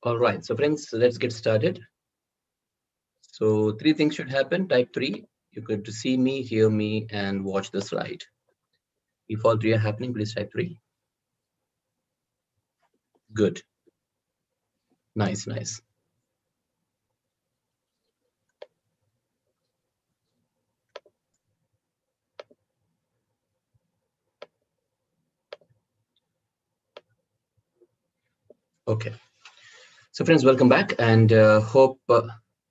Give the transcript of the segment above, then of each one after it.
All right, so friends, let's get started. So three things should happen. Type 3. You could see me, hear me, and watch the slide. If all three are happening, please type 3. Good. Nice, nice. Okay. So friends, welcome back, and hope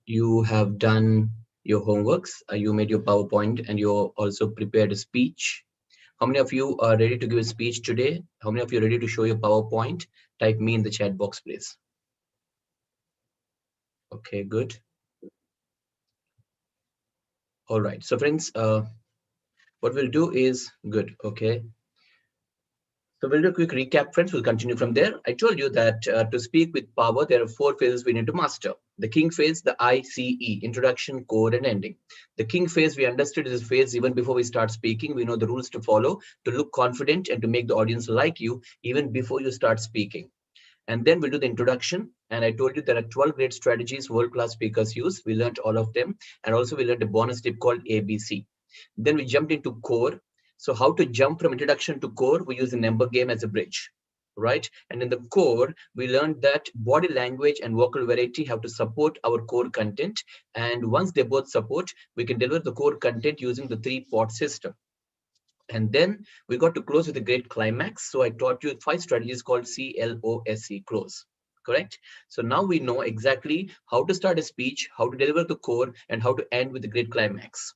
you have done your homeworks. You made your PowerPoint, and you also prepared a speech. How many of you are ready to give a speech today? How many of you are ready to show your PowerPoint? Type me in the chat box, please. Okay, good. All right. So friends, what we'll do is good. Okay. So we'll do a quick recap, friends. We'll continue from there. I told you that to speak with power, there are 4 phases we need to master. The king phase, the ICE, introduction, core, and ending. The king phase, we understood is a phase even before we start speaking. We know the rules to follow, to look confident, and to make the audience like you even before you start speaking. And then we'll do the introduction. And I told you there are 12 great strategies world-class speakers use. We learned all of them. And also we learned a bonus tip called ABC. Then we jumped into core. So how to jump from introduction to core, we use the number game as a bridge, right? And in the core, we learned that body language and vocal variety have to support our core content. And once they both support, we can deliver the core content using the 3-part system. And then we got to close with a great climax. So I taught you 5 strategies called CLOSE, close. Correct? So now we know exactly how to start a speech, how to deliver the core, and how to end with a great climax.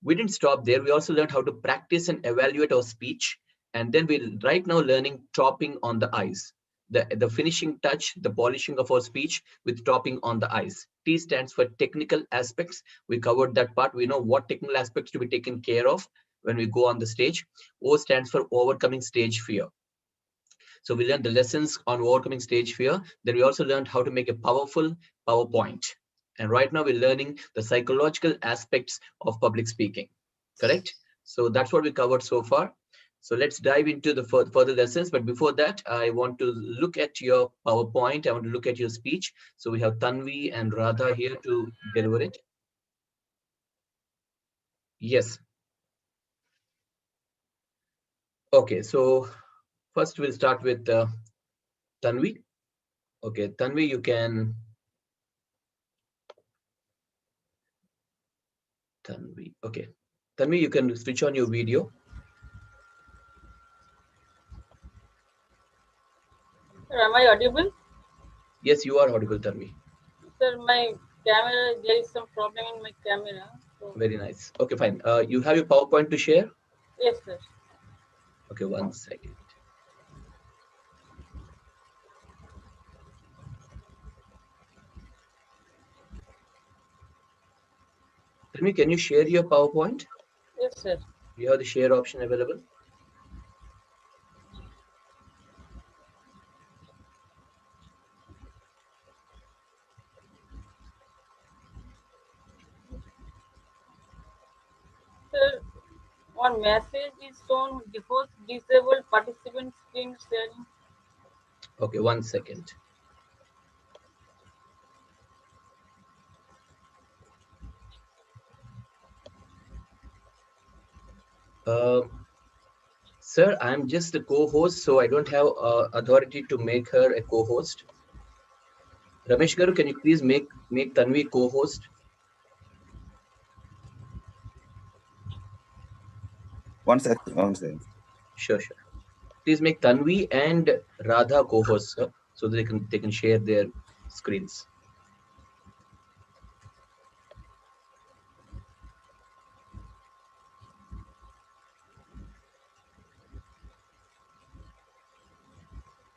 We didn't stop there. We also learned how to practice and evaluate our speech. And then we're right now learning topping on the ice. The finishing touch, the polishing of our speech with topping on the ice. T stands for technical aspects. We covered that part. We know what technical aspects to be taken care of when we go on the stage. O stands for overcoming stage fear. So we learned the lessons on overcoming stage fear. Then we also learned how to make a powerful PowerPoint. And right now we're learning the psychological aspects of public speaking. Correct? So that's what we covered so far. So let's dive into the further lessons. But before that, I want to look at your PowerPoint. I want to look at your speech. So we have Tanvi and Radha here to deliver it. Yes. Okay, so first we'll start with Tanvi. Okay, Tanvi, you can. Tanvi. Okay. Tanvi, you can switch on your video. Sir, am I audible? Yes, you are audible, Tanvi. Sir, my camera, there is some problem in my camera. So, Very nice. Okay, fine. You have your PowerPoint to share? yes, sir. Okay, 1 second. Tanvi, can you share your PowerPoint? Yes, sir. You have the share option available? Sir, one message is shown, the host disabled participant screen sharing. Okay, 1 second. Uh, Sir, I'm just the co-host, so I don't have authority to make her a co-host. Ramesh Garu, can you please make Tanvi co-host? One second, one second. Sure, sure. Please make Tanvi and Radha co-hosts, sir, so that they can share their screens.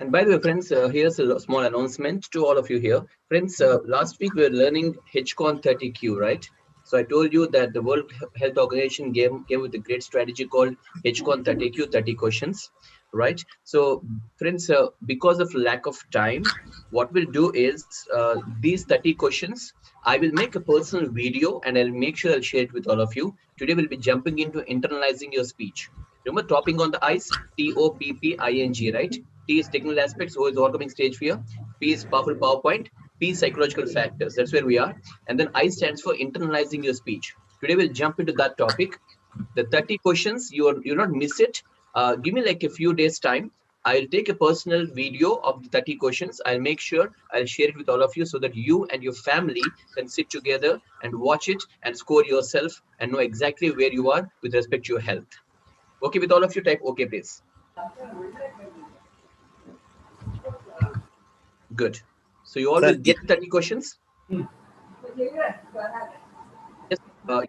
And by the way, friends, here's a small announcement to all of you here. Friends, last week we were learning HCON 30Q, right? So I told you that the World Health Organization came with a great strategy called HCON 30Q, 30 questions, right? So friends, because of lack of time, what we'll do is these 30 questions, I will make a personal video and I'll make sure I'll share it with all of you. Today we'll be jumping into internalizing your speech. Remember topping on the ice, T-O-P-P-I-N-G, right? T is technical aspects, O is overcoming stage fear, P is powerful PowerPoint, P is psychological factors. That's where we are. And then I stands for internalizing your speech. Today we'll jump into that topic. The 30 questions, you'll not miss it. Give me like a few days time. I'll take a personal video of the 30 questions. I'll make sure I'll share it with all of you so that you and your family can sit together and watch it and score yourself and know exactly where you are with respect to your health. Okay, with all of you, type okay, please. Good. So you all will get 30 questions? Yes.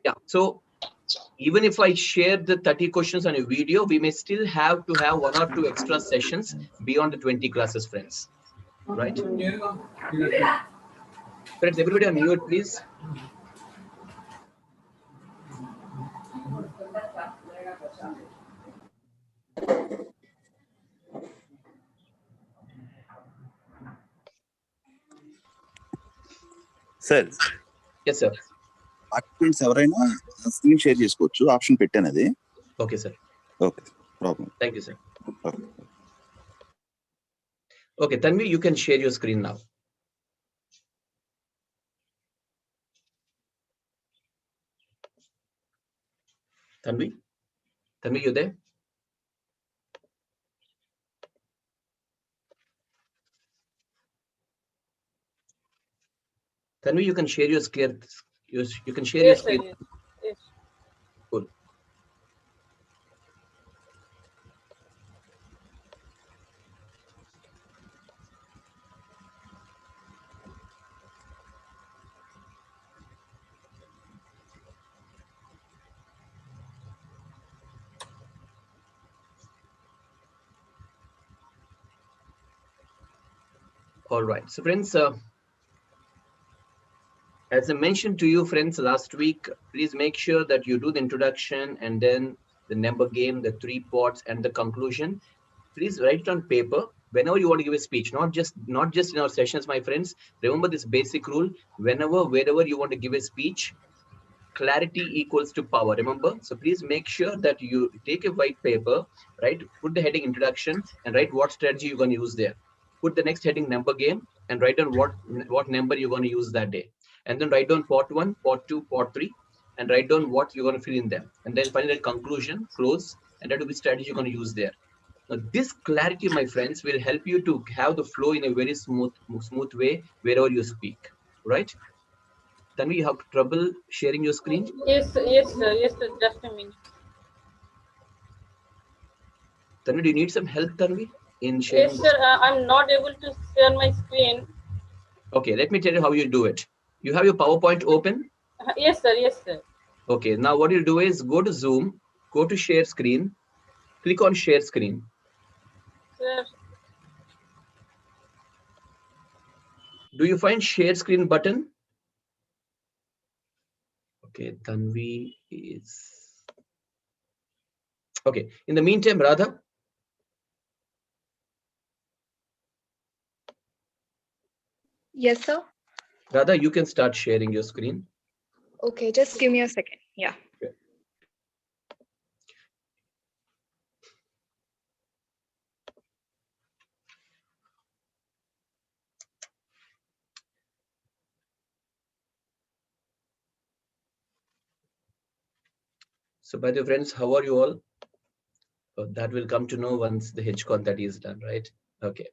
Yeah. So even if I share the 30 questions on a video, we may still have to have 1 or 2 extra sessions beyond the 20 classes, friends. Right? Friends, everybody on mute, please. Sir. Yes, sir. Participants ఎవరైనా screen share చేసుకోవచ్చు option పెట్టాను అది. Okay, sir. Okay, problem. Thank you, sir. Okay, Tanvi, you can share your screen now. Tanvi, you there? Tanvi, you can share your screen. You can share your screen. Sir, yes. Cool. All right. So, friends, as I mentioned to you, friends, last week, please make sure that you do the introduction and then the number game, the 3 parts, and the conclusion. Please write it on paper whenever you want to give a speech, not just in our sessions, my friends. Remember this basic rule: wherever you want to give a speech, clarity equals to power. Remember, so please make sure that you take a white paper, right? Put the heading introduction and write what strategy you're going to use there. Put the next heading number game and write down what number you're going to use that day. And then write down part 1, part 2, part 3, and write down what you're going to fill in them. And then finally conclusion, close, and that will be strategy you're going to use there. Now, this clarity, my friends, will help you to have the flow in a very smooth way wherever you speak, right? Tanvi, you have trouble sharing your screen? Yes, sir. Just a minute. Tanvi, do you need some help, Tanvi, in sharing? Yes, sir. I'm not able to share my screen. Okay, let me tell you how you do it. You have your PowerPoint open? Yes, sir. Okay, now what you'll do is go to Zoom, go to share screen, click on share screen. Sir. Do you find share screen button? Okay, Tanvi is... Okay, in the meantime, Radha. Yes, sir. Radha, you can start sharing your screen. Okay, just give me a second. Yeah. Okay. So by the way, friends, how are you all? That will come to know once the HCon that is done, right? Okay.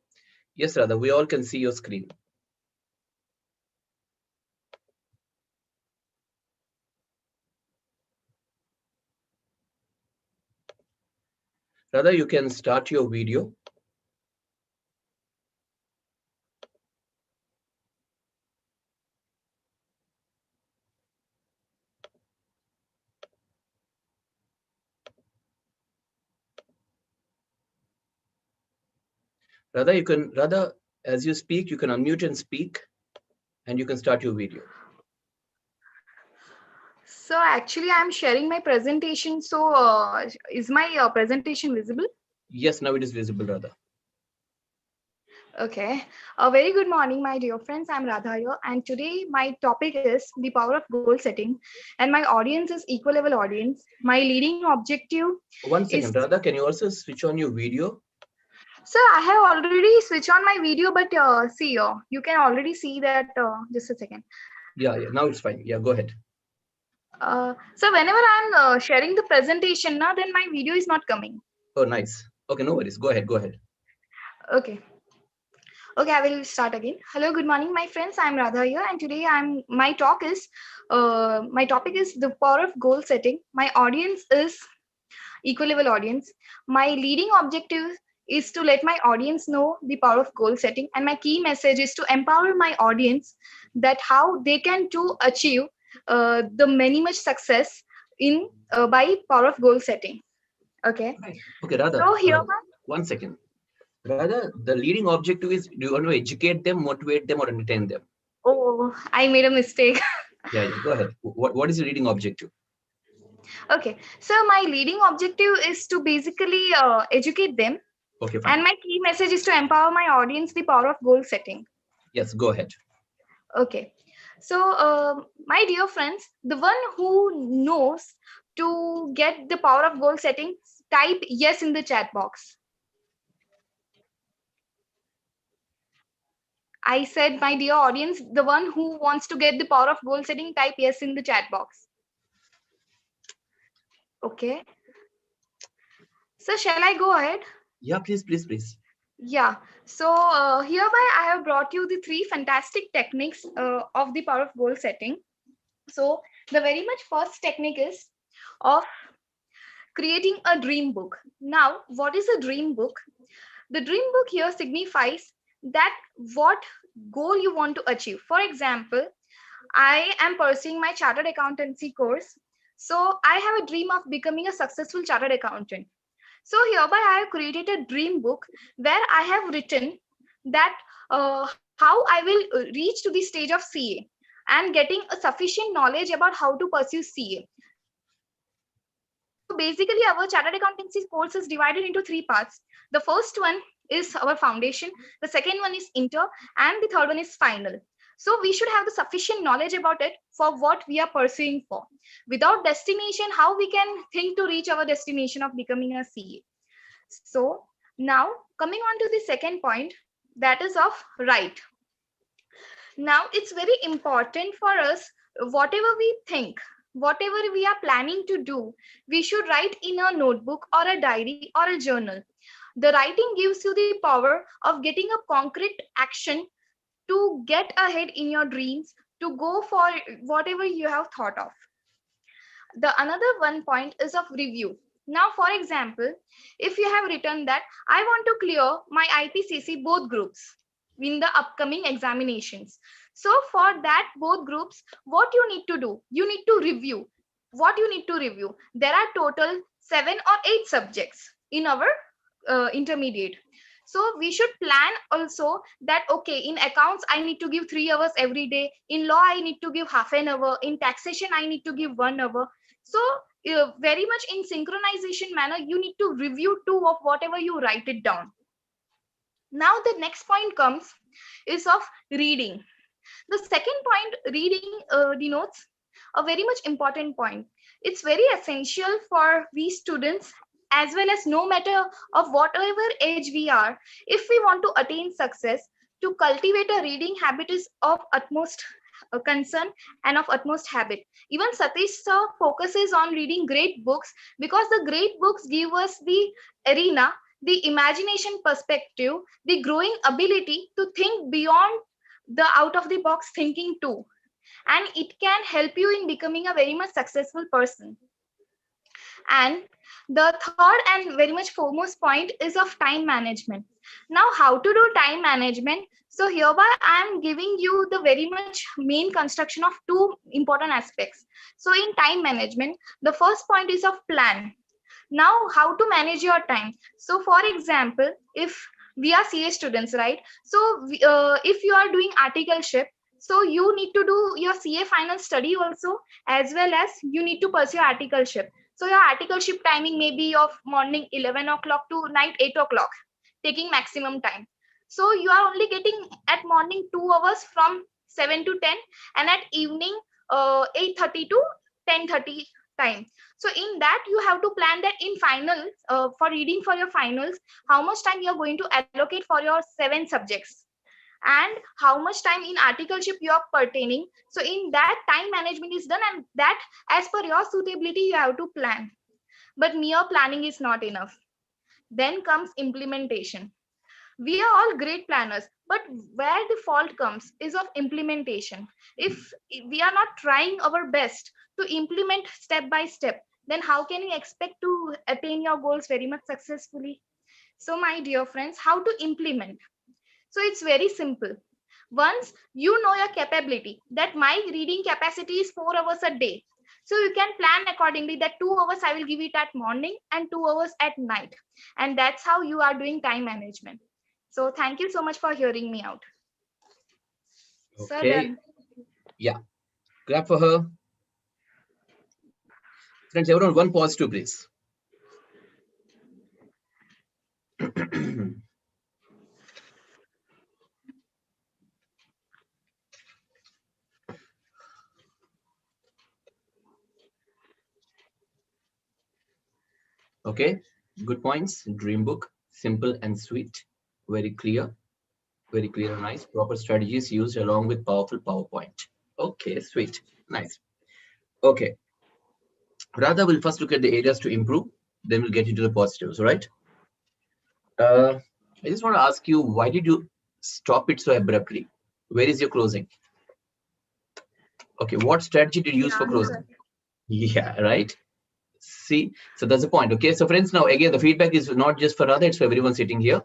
Yes, Radha, we all can see your screen. Radha, you can start your video. Radha, as you speak, you can unmute and speak, and you can start your video. So actually, I'm sharing my presentation. So is my presentation visible? Yes, now it is visible, Radha. Okay. A very good morning, my dear friends. I'm Radha here, and today my topic is the power of goal setting, and my audience is equal level audience. My leading objective One is, second, Radha, can you also switch on your video? sir, I have already switched on my video, but see, you can already see that. Just a second. Yeah, now it's fine. Yeah, go ahead. So whenever I'm sharing the presentation, now then my video is not coming. Oh, nice. Okay, no worries. Go ahead. Go ahead. Okay. Okay, I will start again. Hello, good morning, my friends. I'm Radha here, and today my topic is the power of goal setting. My audience is equal level audience. My leading objective is to let my audience know the power of goal setting, and my key message is to empower my audience that how they can to achieve the many much success in by power of goal setting. Okay. Right. Okay, Radha, So here, 1 second. Radha, the leading objective is, do you want to educate them, motivate them, or entertain them? oh, I made a mistake. Yeah, go ahead. What is the leading objective? Okay, so my leading objective is to basically educate them, Okay, fine. and my key message is to empower my audience the power of goal setting. Yes, go ahead. Okay, so my dear friends, the one who knows to get the power of goal setting, type yes in the chat box. I said, my dear audience, the one who wants to get the power of goal setting, type yes in the chat box. Okay. So shall I go ahead? Yeah, please. Yeah. So hereby I have brought you the three fantastic techniques of the power of goal setting. So the very much first technique is of creating a dream book. Now, what is a dream book? The dream book here signifies that what goal you want to achieve. For example, I am pursuing my chartered accountancy course. So I have a dream of becoming a successful chartered accountant. So hereby I have created a dream book where I have written that how I will reach to the stage of CA and getting a sufficient knowledge about how to pursue CA. So basically our chartered accountancy course is divided into three parts. The first one is our foundation, the second one is inter, and the third one is final. So we should have the sufficient knowledge about it for what we are pursuing for. Without destination, how we can think to reach our destination of becoming a CA? So now coming on to the second point, that is of right. Now it's very important for us, whatever we think, whatever we are planning to do, we should write in a notebook or a diary or a journal. The writing gives you the power of getting a concrete action to get ahead in your dreams, to go for whatever you have thought of. The another one point is of review. Now, for example, if you have written that I want to clear my IPCC both groups in the upcoming examinations. So for that both groups, what you need to do, you need to review. What you need to review? There are total 7 or 8 subjects in our intermediate. So we should plan also that, okay, in accounts, I need to give 3 hours every day. In law, I need to give half an hour. In taxation, I need to give 1 hour. So very much in synchronization manner, you need to review too of whatever you write it down. Now the next point comes is of reading. The second point, reading denotes a very much important point. It's very essential for we students, as well as no matter of whatever age we are, if we want to attain success, to cultivate a reading habit is of utmost concern and of utmost habit. Even Satish sir focuses on reading great books because the great books give us the arena, the imagination perspective, the growing ability to think beyond the out of the box thinking too. And it can help you in becoming a very much successful person. And the third and very much foremost point is of time management. Now, how to do time management? So hereby I am giving you the very much main construction of two important aspects. So in time management, the first point is of plan. Now, how to manage your time? So for example, if we are CA students, right? So if you are doing articleship, so you need to do your CA final study also, as well as you need to pursue articleship. So your articleship timing may be of morning 11 o'clock to night 8 o'clock, taking maximum time. So you are only getting at morning 2 hours from 7 to 10, and at evening 8:30 to 10:30 time. So in that you have to plan that in finals, for reading for your finals, how much time you are going to allocate for your 7 subjects, and how much time in articleship you are pertaining. So in that, time management is done, and that as per your suitability you have to plan. But mere planning is not enough. Then comes implementation. We are all great planners, but where the fault comes is of implementation. If we are not trying our best to implement step by step, then how can you expect to attain your goals very much successfully? So my dear friends, how to implement? So it's very simple. Once you know your capability, that my reading capacity is 4 hours a day, so you can plan accordingly that 2 hours I will give it at morning and 2 hours at night, and that's how you are doing time management. So thank you so much for hearing me out. Sir, Okay. done. Yeah. Clap for her. Friends, everyone, one pause too, please. Okay, good points. Dream book, simple and sweet, very clear and nice. Proper strategies used along with powerful PowerPoint. Okay, sweet, nice. Okay, Radha will first look at the areas to improve, then we'll get into the positives, all right? I just want to ask you, why did you stop it so abruptly? Where is your closing? Okay, what strategy did you use for closing? Yeah, right. See, so that's the point. Okay, so friends, now again, the feedback is not just for Radha, it's for everyone sitting here.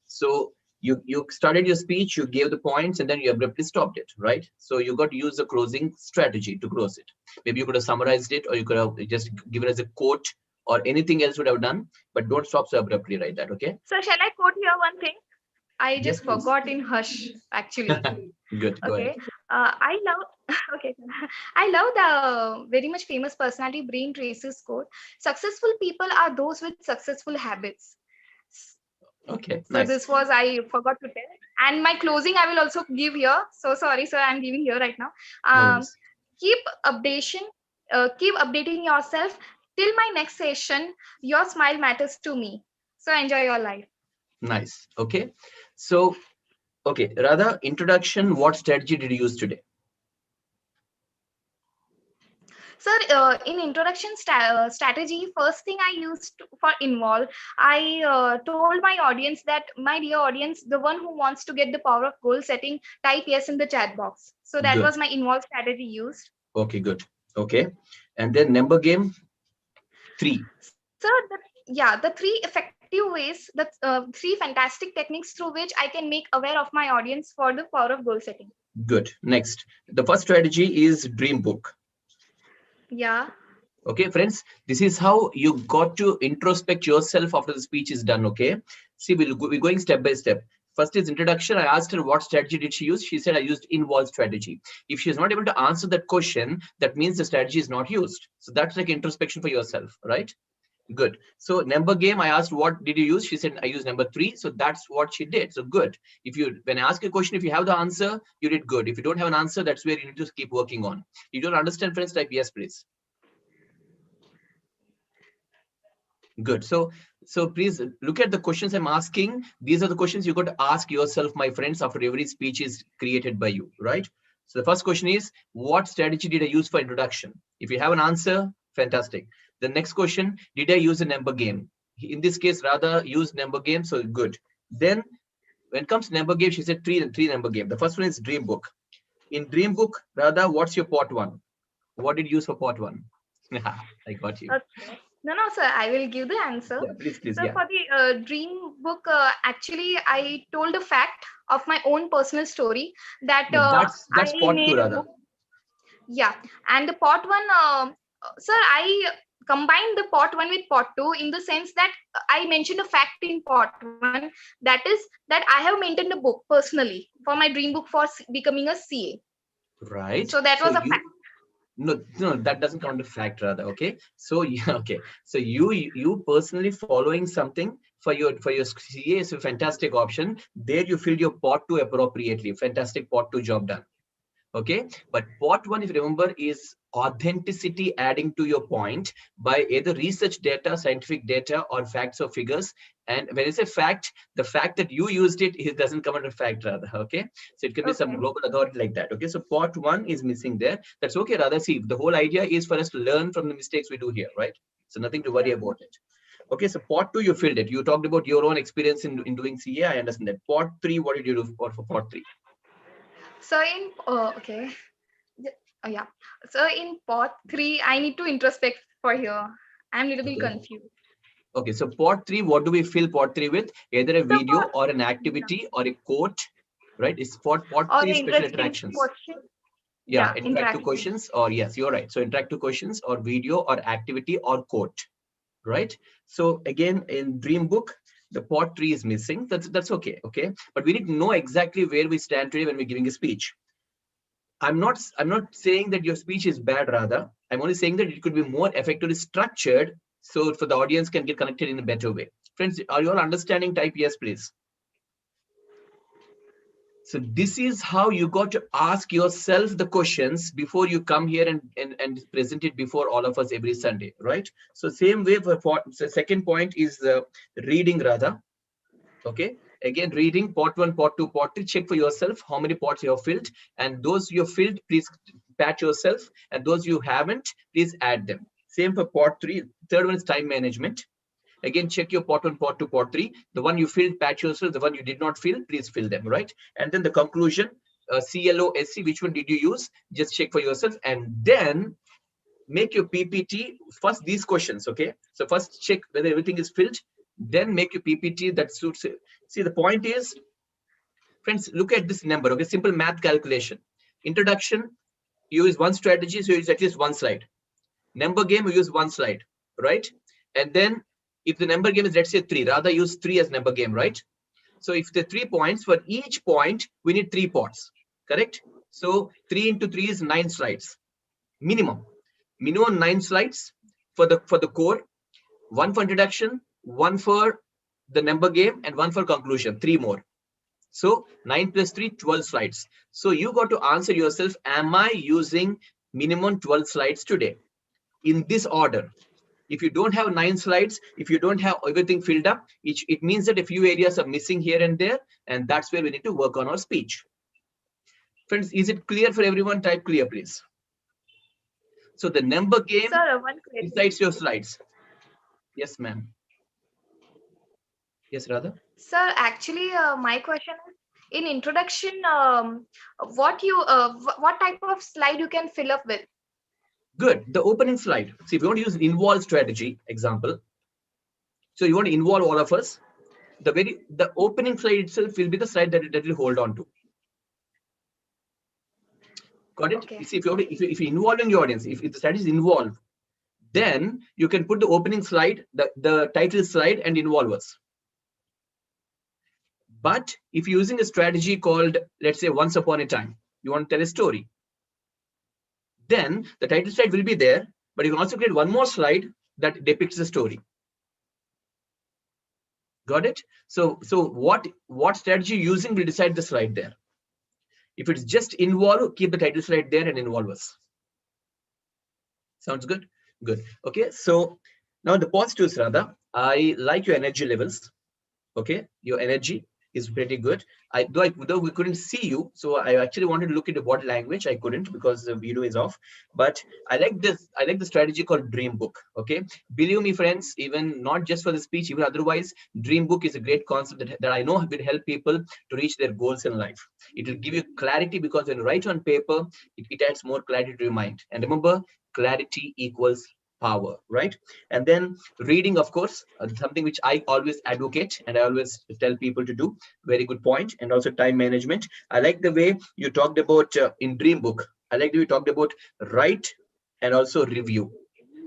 So you started your speech, you gave the points, and then you abruptly stopped it, right? So you got to use a closing strategy to close it. Maybe you could have summarized it, or you could have just given as a quote, or anything else would have done, but don't stop so abruptly like that, okay? So shall I quote here one thing? I Yes, just please. forgot in hush, actually. Good, go ahead. Okay. I love okay. I love the very much famous personality Brain Traces quote. Successful people are those with successful habits. Okay, So nice. this was, I forgot to tell. And my closing I will also give here. So sorry, sir, I'm giving here right now. No Um, worries. keep updation, keep updating yourself. Till my next session, your smile matters to me. So enjoy your life. Nice. Okay. So, okay, Radha, introduction, what strategy did you use today? Sir, in introduction strategy, first thing I used for involve, I told my audience that, my dear audience, the one who wants to get the power of goal setting, type yes in the chat box. So that Good. was my involved strategy used. Okay, good. Okay. And then number game 3. Sir, the 3 effective ways, the 3 fantastic techniques through which I can make aware of my audience for the power of goal setting. Good. Next, the first strategy is dream book. Yeah. Okay, friends, this is how you got to introspect yourself after the speech is done. Okay, see, we're going step by step. First is introduction. I asked her what strategy did she use. She said I used involved strategy. If she is not able to answer that question, that means the strategy is not used. So that's like introspection for yourself, right? Good. So number game, I asked what did you use? She said I used number 3. So that's what she did. So good. If you, when I ask a question, if you have the answer, you did good. If you don't have an answer, that's where you need to keep working on. You don't understand, friends, type yes, please. Good. So please look at the questions I'm asking. These are the questions you got to ask yourself, my friends, after every speech is created by you, right? So the first question is, what strategy did I use for introduction? If you have an answer, fantastic. The next question, did I use a number game? In this case, Radha used number game, so good. Then when it comes to number game, she said three number game. The first one is dream book. In dream book, Radha, what's your pot 1? What did you use for pot 1? I got you. Okay. No, sir, I will give the answer. Yeah, please, So yeah. for the dream book, actually, I told a fact of my own personal story that That's I pot 2, made a Radha. book. Yeah, and the pot 1, sir, I combined the pot 1 with pot 2 in the sense that I mentioned a fact in pot 1, that is that I have maintained a book personally for my dream book for becoming a CA. Right. So that was a fact. No, that doesn't count the fact, Radha. Okay. So yeah, okay. So you personally following something for your CA is a fantastic option. There you filled your part 2 appropriately. Fantastic part 2 job done. Okay, but part 1, if you remember, is authenticity, adding to your point by either research data, scientific data, or facts or figures. And when it's a fact, the fact that you used it, it doesn't come under fact rather. Okay, so it can be some Okay. global authority like that. Okay, so part 1 is missing there. That's okay rather. See, the whole idea is for us to learn from the mistakes we do here, right? So nothing to worry about it. Okay, so part 2 you filled it. You talked about your own experience in doing CA. I understand that. Part 3, what did you do for part 3? So in okay. Yeah. So in part 3, I need to introspect for here. I'm a little bit Okay. confused. Okay, so part 3, what do we fill part 3 with? Either a So video part- or an activity or a quote, right? It's part or 3 the special interesting interactions. question. Yeah, Yeah, interactive interaction. questions, or yes, you're right. So interactive questions or video or activity or quote, right? So again, in Dream Book, the part 3 is missing. That's okay, okay? But we need to know exactly where we stand today when we're giving a speech. I'm not saying that your speech is bad, rather. I'm only saying that it could be more effectively structured so for the audience can get connected in a better way. Friends, are you all understanding? Type yes, please. So this is how you got to ask yourself the questions before you come here and present it before all of us every Sunday, right? So same way for the second point is reading rather. Okay, again, reading part 1, part 2, part 3, check for yourself how many parts you have filled, and those you have filled, please pat yourself, and those you haven't, please add them. Same for part 3. Third one is time management. Again, check your part 1, part 2, part 3. The one you filled, patch yourself. The one you did not fill, please fill them, right? And then the conclusion, CLO, SC, which one did you use? Just check for yourself, and then make your PPT. First, these questions, okay? So first check whether everything is filled, then make your PPT that suits it. See, the point is, friends, look at this number, okay? Simple math calculation. Introduction, you use one strategy, so you use at least one slide. Number game, you use one slide, right? And then if the number game is, let's say 3, rather use 3 as number game, right? So if the 3 points, for each point, we need 3 parts, correct? So 3 into 3 is 9 slides, minimum 9 slides for the core, 1 for introduction, 1 for the number game, and 1 for conclusion, 3 more. So 9 plus 3, 12 slides. So you got to answer yourself, am I using minimum 12 slides today? In this order. If you don't have 9 slides, if you don't have everything filled up, it means that a few areas are missing here and there, and that's where we need to work on our speech. Friends, is it clear for everyone? Type clear, please. So the number game decides your slides. Yes, ma'am. Yes, Radha? Sir, actually, my question is, in introduction, what type of slide you can fill up with? Good. The opening slide. See, if you want to use involve strategy example, so you want to involve all of us, the opening slide itself will be the slide that will hold on to. Got it? Okay. See, if you're involving your audience, if the strategy is involved, then you can put the opening slide, the title slide, and involve us. But if you're using a strategy called, let's say, Once Upon a Time, you want to tell a story, then the title slide will be there, but you can also create one more slide that depicts the story. Got it? So what strategy you're using will decide the slide there. If it's just involve, keep the title slide there and involve us. Sounds good? Good. Okay, so now the positives, Radha. I like your energy levels. Okay, your energy is pretty good. Though we couldn't see you, so I actually wanted to look into body language. I couldn't because the video is off. But I like this. I like the strategy called Dream Book. Okay, believe me, friends. Even not just for the speech, even otherwise, Dream Book is a great concept that I know will help people to reach their goals in life. It will give you clarity because when you write on paper, it adds more clarity to your mind. And remember, clarity equals power, right? And then reading, of course, something which I always advocate and I always tell people to do. Very good point. And also time management. I like the way you talked about in Dream Book. I like the way you talked about write and also review.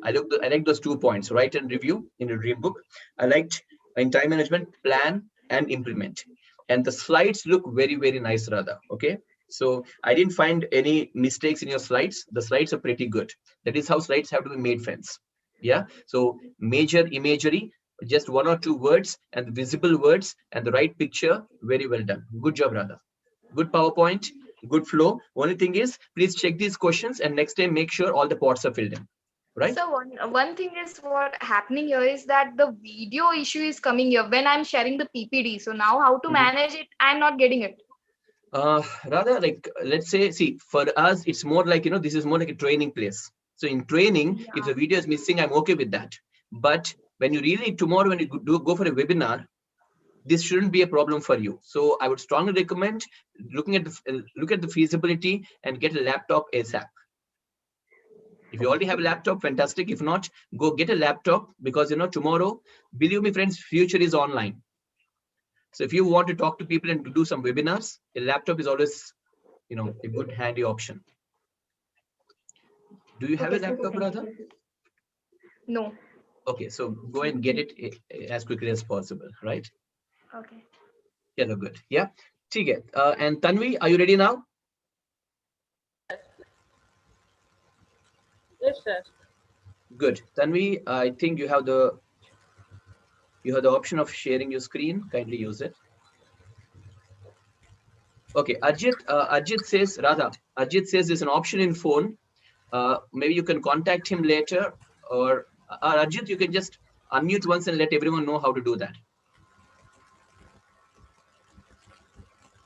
I like those 2 points, write and review in the Dream Book. I liked in time management, plan and implement. And the slides look very, very nice, Radha. Okay. So I didn't find any mistakes in your slides. The slides are pretty good. That is how slides have to be made, friends. Yeah. So major imagery, Just 1 or 2 words and visible words and the right picture. Very well done. Good job, Radha. Good PowerPoint, good flow. Only thing is, please check these questions and next time make sure all the pots are filled in. Right? So one thing is what happening here is that the video issue is coming here when I'm sharing the PPD. So now how to Mhm. manage it? I'm not getting it. Rather like, let's say, see, for us, it's more like, this is more like a training place. So in training, if the video is missing, I'm okay with that. But when you really, tomorrow, when you go for a webinar, this shouldn't be a problem for you. So I would strongly recommend look at the feasibility and get a laptop ASAP. If you already have a laptop, fantastic. If not, go get a laptop, because tomorrow, believe me, friends, future is online. So if you want to talk to people and to do some webinars, a laptop is always, a good handy option. Do you have a laptop, Radha? No. Okay, so go and get it as quickly as possible, right? Okay. Yeah, no, good. Yeah. Okay. And Tanvi, are you ready now? Yes, sir. Good. Tanvi, I think you have the option of sharing your screen. Kindly use it. Okay, Ajit says, Radha, Ajit says there's an option in phone. Maybe you can contact him later, or Ajit, you can just unmute once and let everyone know how to do that.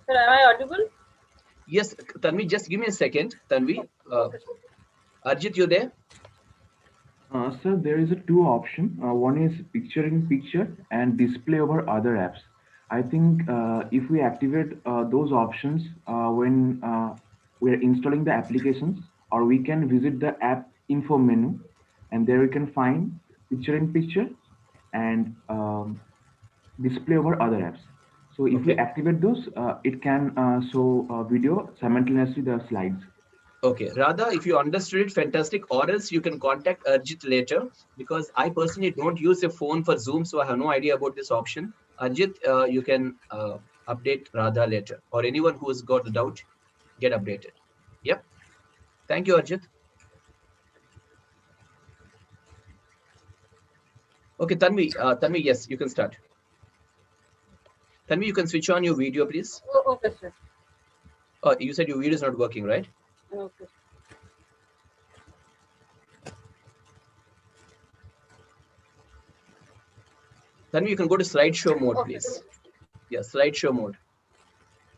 Sir, am I audible? Yes, Tanvi, just give me a second. Tanvi, Okay, sir. Ajit, you there? Sir, there is a two option. One is picture in picture and display over other apps. I think if we activate those options when we're installing the applications, or we can visit the app info menu, and there we can find picture in picture and display over other apps. So if we Okay. activate those, it can show video simultaneously the slides. Okay, Radha, if you understood it, fantastic. Or else you can contact Arjit later, because I personally don't use a phone for Zoom, so I have no idea about this option. Arjit, you can update Radha later, or anyone who has got the doubt, get updated. Yep. Thank you, Arjit. Okay, Tanvi, yes, you can start. Tanvi, you can switch on your video, please. Okay, sir. Oh, you said your video is not working, right? Okay. Tanvi, you can go to slideshow mode, Okay, please. sir. Yeah, slideshow mode.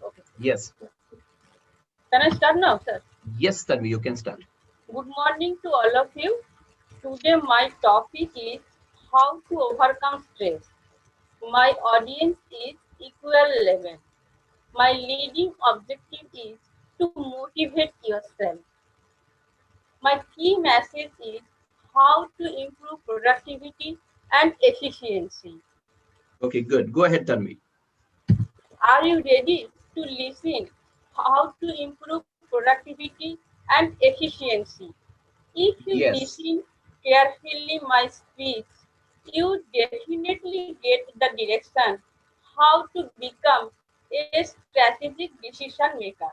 Okay. Yes. Can I start now, sir? Yes, Tanvi, you can start. Good morning to all of you. Today my topic is how to overcome stress. My audience is equal 11. My leading objective is to motivate yourself. My key message is how to improve productivity and efficiency. Okay, good. Go ahead, Tanvi. Are you ready to listen how to improve productivity and efficiency? If you Yes. listen carefully my speech, you definitely get the direction how to become a strategic decision maker.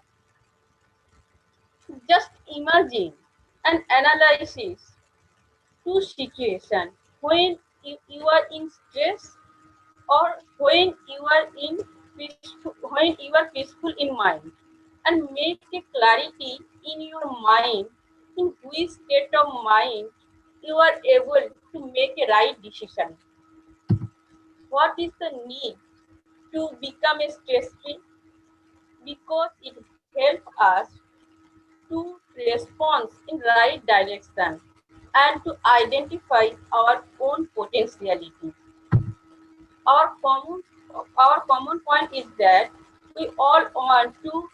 Just imagine an analysis two situations when you are in stress or when you are peaceful in mind, and make a clarity in your mind in which state of mind you are able to make a right decision. What is the need to become a stress free? Because it helps us to respond in right direction and to identify our own potentiality. Our common, our common point is that we all want to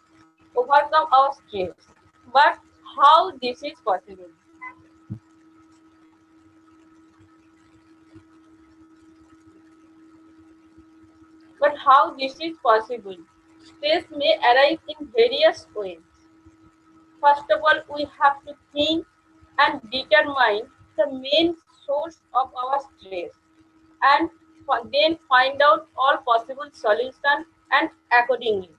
overcome our stress. But how this is possible? But how this is possible? Stress may arise in various ways. First of all, we have to think and determine the main source of our stress, and then find out all possible solutions and accordingly.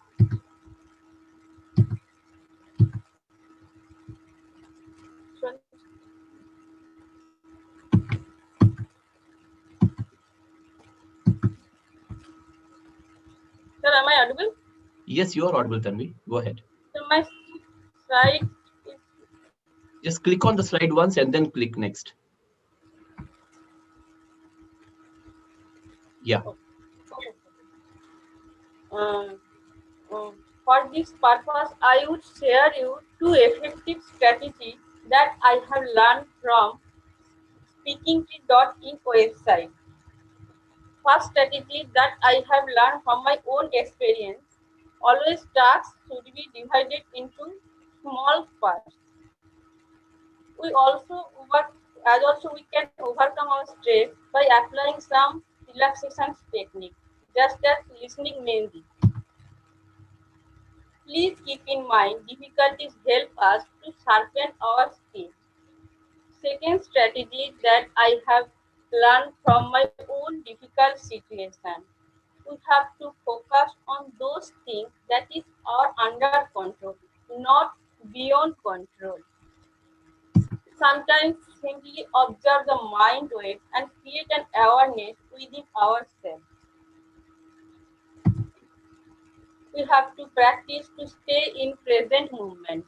So, Yes, you are audible, Tanvi. Go ahead. So my slide is Just click on the slide once and then click next. Yeah. okay. Uh, for this purpose, I would share you two effective strategies that I have learned from speakingtree.in website. First strategy that I have learned from my own experience, always tasks should be divided into small parts. We also work as also we can overcome our stress by applying some relaxation technique, just as listening mainly. Please keep in mind difficulties help us to sharpen our skills. Second strategy that I have learned from my own difficult situation. We have to focus on those things that is are under control, not beyond control. Sometimes simply observe the mind wave and create an awareness within ourselves. We have to practice to stay in present moment.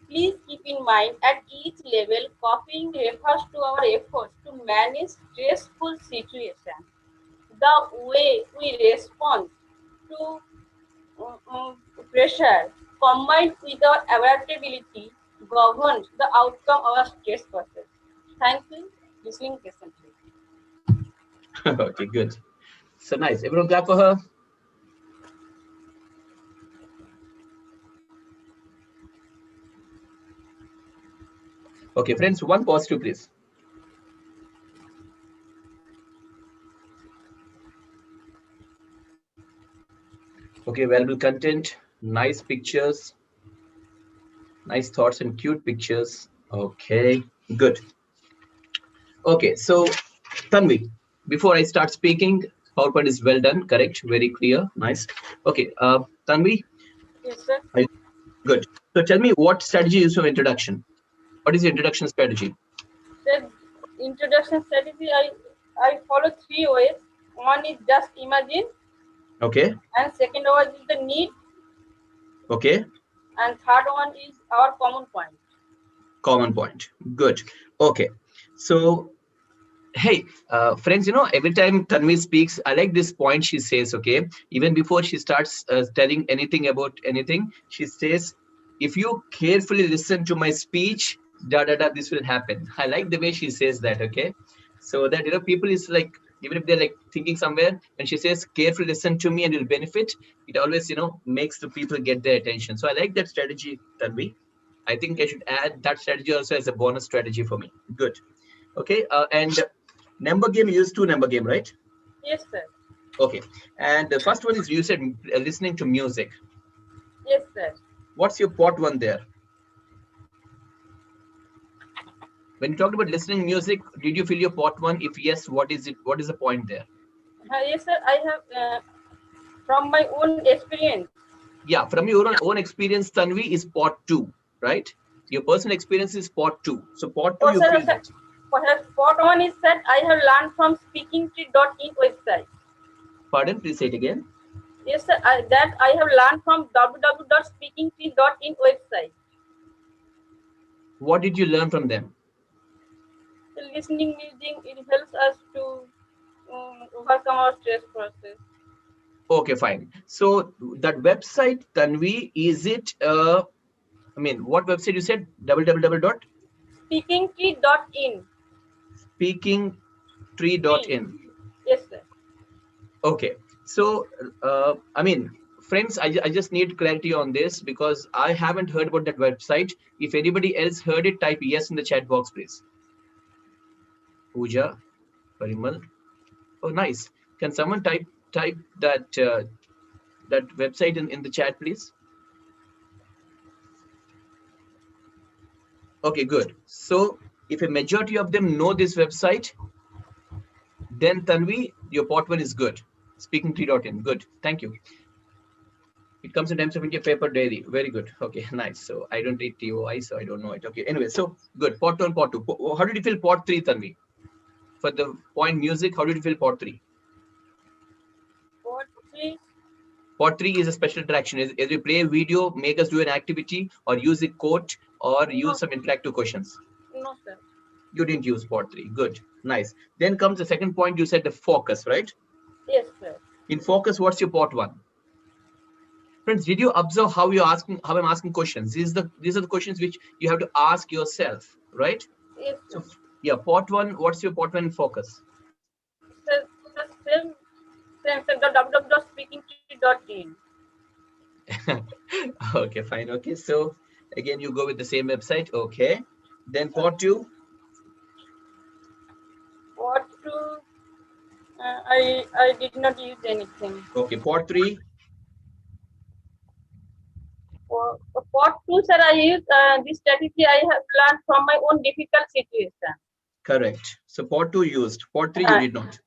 Please keep in mind at each level, copying refers to our efforts to manage stressful situations. The way we respond to pressure combined with our adaptability governs the outcome of our stress process. Thank you, listening patiently. Okay, good. So nice. Everyone clap for her. Okay, friends, one positive, please. Okay, valuable content, nice pictures, nice thoughts and cute pictures. Okay, good. Okay, so Tanvi, before I start speaking, PowerPoint is well done, correct, very clear, nice. Okay, Tanvi, Yes, sir. good. So tell me what strategy is your introduction? What is your introduction strategy? The introduction strategy I follow three ways. One is just imagine, Okay, and second one is the need, okay, and third one is our common point. common point. Good. Okay, so hey, friends, you know, every time Tanvi speaks, I like this point she says, okay, even before she starts telling anything about anything, she says, if you carefully listen to my speech, da da da, this will happen. I like the way she says that, okay? So that, you know, people is like, even if they're like thinking somewhere, and she says, carefully listen to me and you'll benefit, it always, you know, makes the people get their attention. So I like that strategy, Tanvi. I think I should add that strategy also as a bonus strategy for me. Good. Okay, and number game, you use two number game, right? Yes, sir. Okay, and the first one is you said listening to music. Yes, sir. What's your pot one there? When you talked about listening music, did you fill your pot one? If yes, what is it? What is the point there? Yes, sir. I have from my own experience. Yeah, from your own experience, Tanvi is pot two, right? Your personal experience is pot two. So pot two, Oh, you sir, filled sir. it. Perhaps spot one is that I have learned from speakingtree.in website. Pardon, please say it again. Yes, sir. That I have learned from www.speakingtree.in website. What did you learn from them? The listening music it helps us to overcome our stress process. Okay, fine. So that website, Tanvi, is it? I mean, what website you said? www. Speakingtree.in. Speakingtree.in. Yes, sir. Okay, so I mean, friends, I just need clarity on this because I haven't heard about that website. If anybody else heard it, type yes in the chat box, please. Pooja, Parimal. Oh, nice. Can someone type that that website in the chat, please? Okay, good. So if a majority of them know this website, then Tanvi, your pot one is good. Speakingtree.in. Good. Thank you. It comes in Times of India paper daily. Very good. Okay, nice. So I don't read TOI, so I don't know it. Okay, anyway, so good. Pot one, pot two. How did you feel pot three, Tanvi? For the point music, how did you feel pot three? What 3. Part 3 is a special interaction. Is we play a video, make us do an activity, or use a quote, or use some interactive questions. No, sir. You didn't use part 3. Good. Nice. Then comes the second point. You said the focus, right? Yes, sir. In focus, what's your part 1? Friends, did you observe how I'm asking questions? These are the questions which you have to ask yourself, right? Yes, sir. So yeah, part 1, what's your part 1 focus? Sir, same, the www.speakingtree.in. Okay, fine. Okay, so again, you go with the same website. Okay. Then part 2. Part 2, I did not use anything. Okay, part 3. For part 2, sir, I used this strategy I have learned from my own difficult situation. Correct. So part 2 used. Part 3 you did not.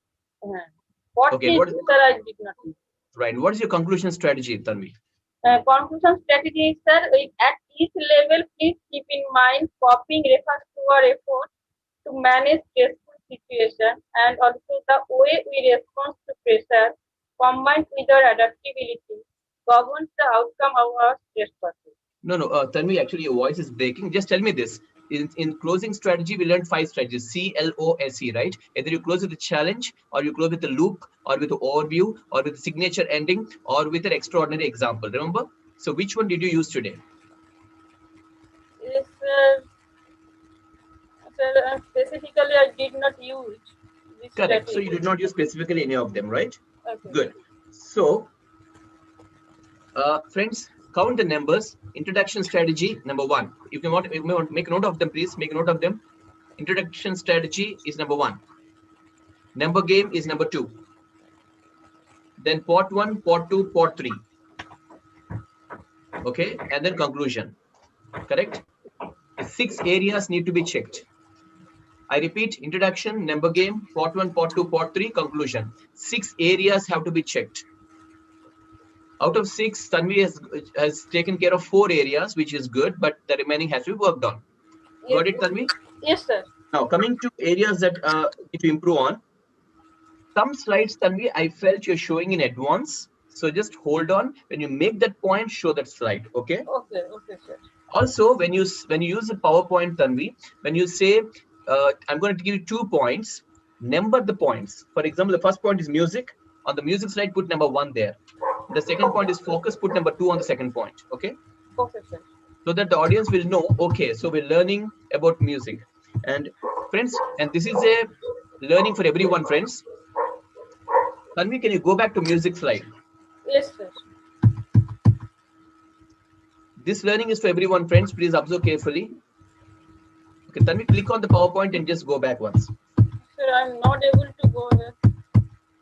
Part Okay, 3, what- sir, I did not use. Right. What is your conclusion strategy, Tanvi? Conclusion strategy is, sir, at each level, please keep in mind copying refers to our effort to manage stressful situation and also the way we respond to pressure combined with our adaptability governs the outcome of our stress process. No, Tanvi, actually your voice is breaking. Just tell me this. In closing strategy, we learned 5 strategies, CLOSE, right? Either you close with a challenge, or you close with a loop, or with an overview, or with a signature ending, or with an extraordinary example. Remember? So which one did you use today? Yes, sir, specifically, I did not use this Correct. strategy. So you did not use specifically any of them, right? Okay. Good. So, friends, count the numbers. Introduction strategy, number 1. If you want to make a note of them, please make a note of them. Introduction strategy is number 1. Number game is number 2. Then part 1, part 2, part 3. Okay, and then conclusion. Correct? 6 areas need to be checked. I repeat, introduction, number game, part 1, part 2, part 3, conclusion. 6 areas have to be checked. Out of 6, Tanvi has taken care of 4 areas, which is good, but the remaining has to be worked on. Yes, Got it, Tanvi? yes, sir. Now, coming to areas that need to improve on. Some slides, Tanvi, I felt you're showing in advance. So just hold on. When you make that point, show that slide, okay? Okay, sir. Also, when you use the PowerPoint, Tanvi, when you say, I'm going to give you 2 points, number the points. For example, the first point is music. On the music slide, put number 1 there. The second point is focus, put number 2 on the second point, okay? Okay, sir. So that the audience will know, okay, so we're learning about music. And friends, and this is a learning for everyone, friends. Tanvi, can you go back to music slide? Yes, sir. This learning is for everyone, friends. Please observe carefully. Okay, Tanvi, click on the PowerPoint and just go back once. Sir, I'm not able to go there.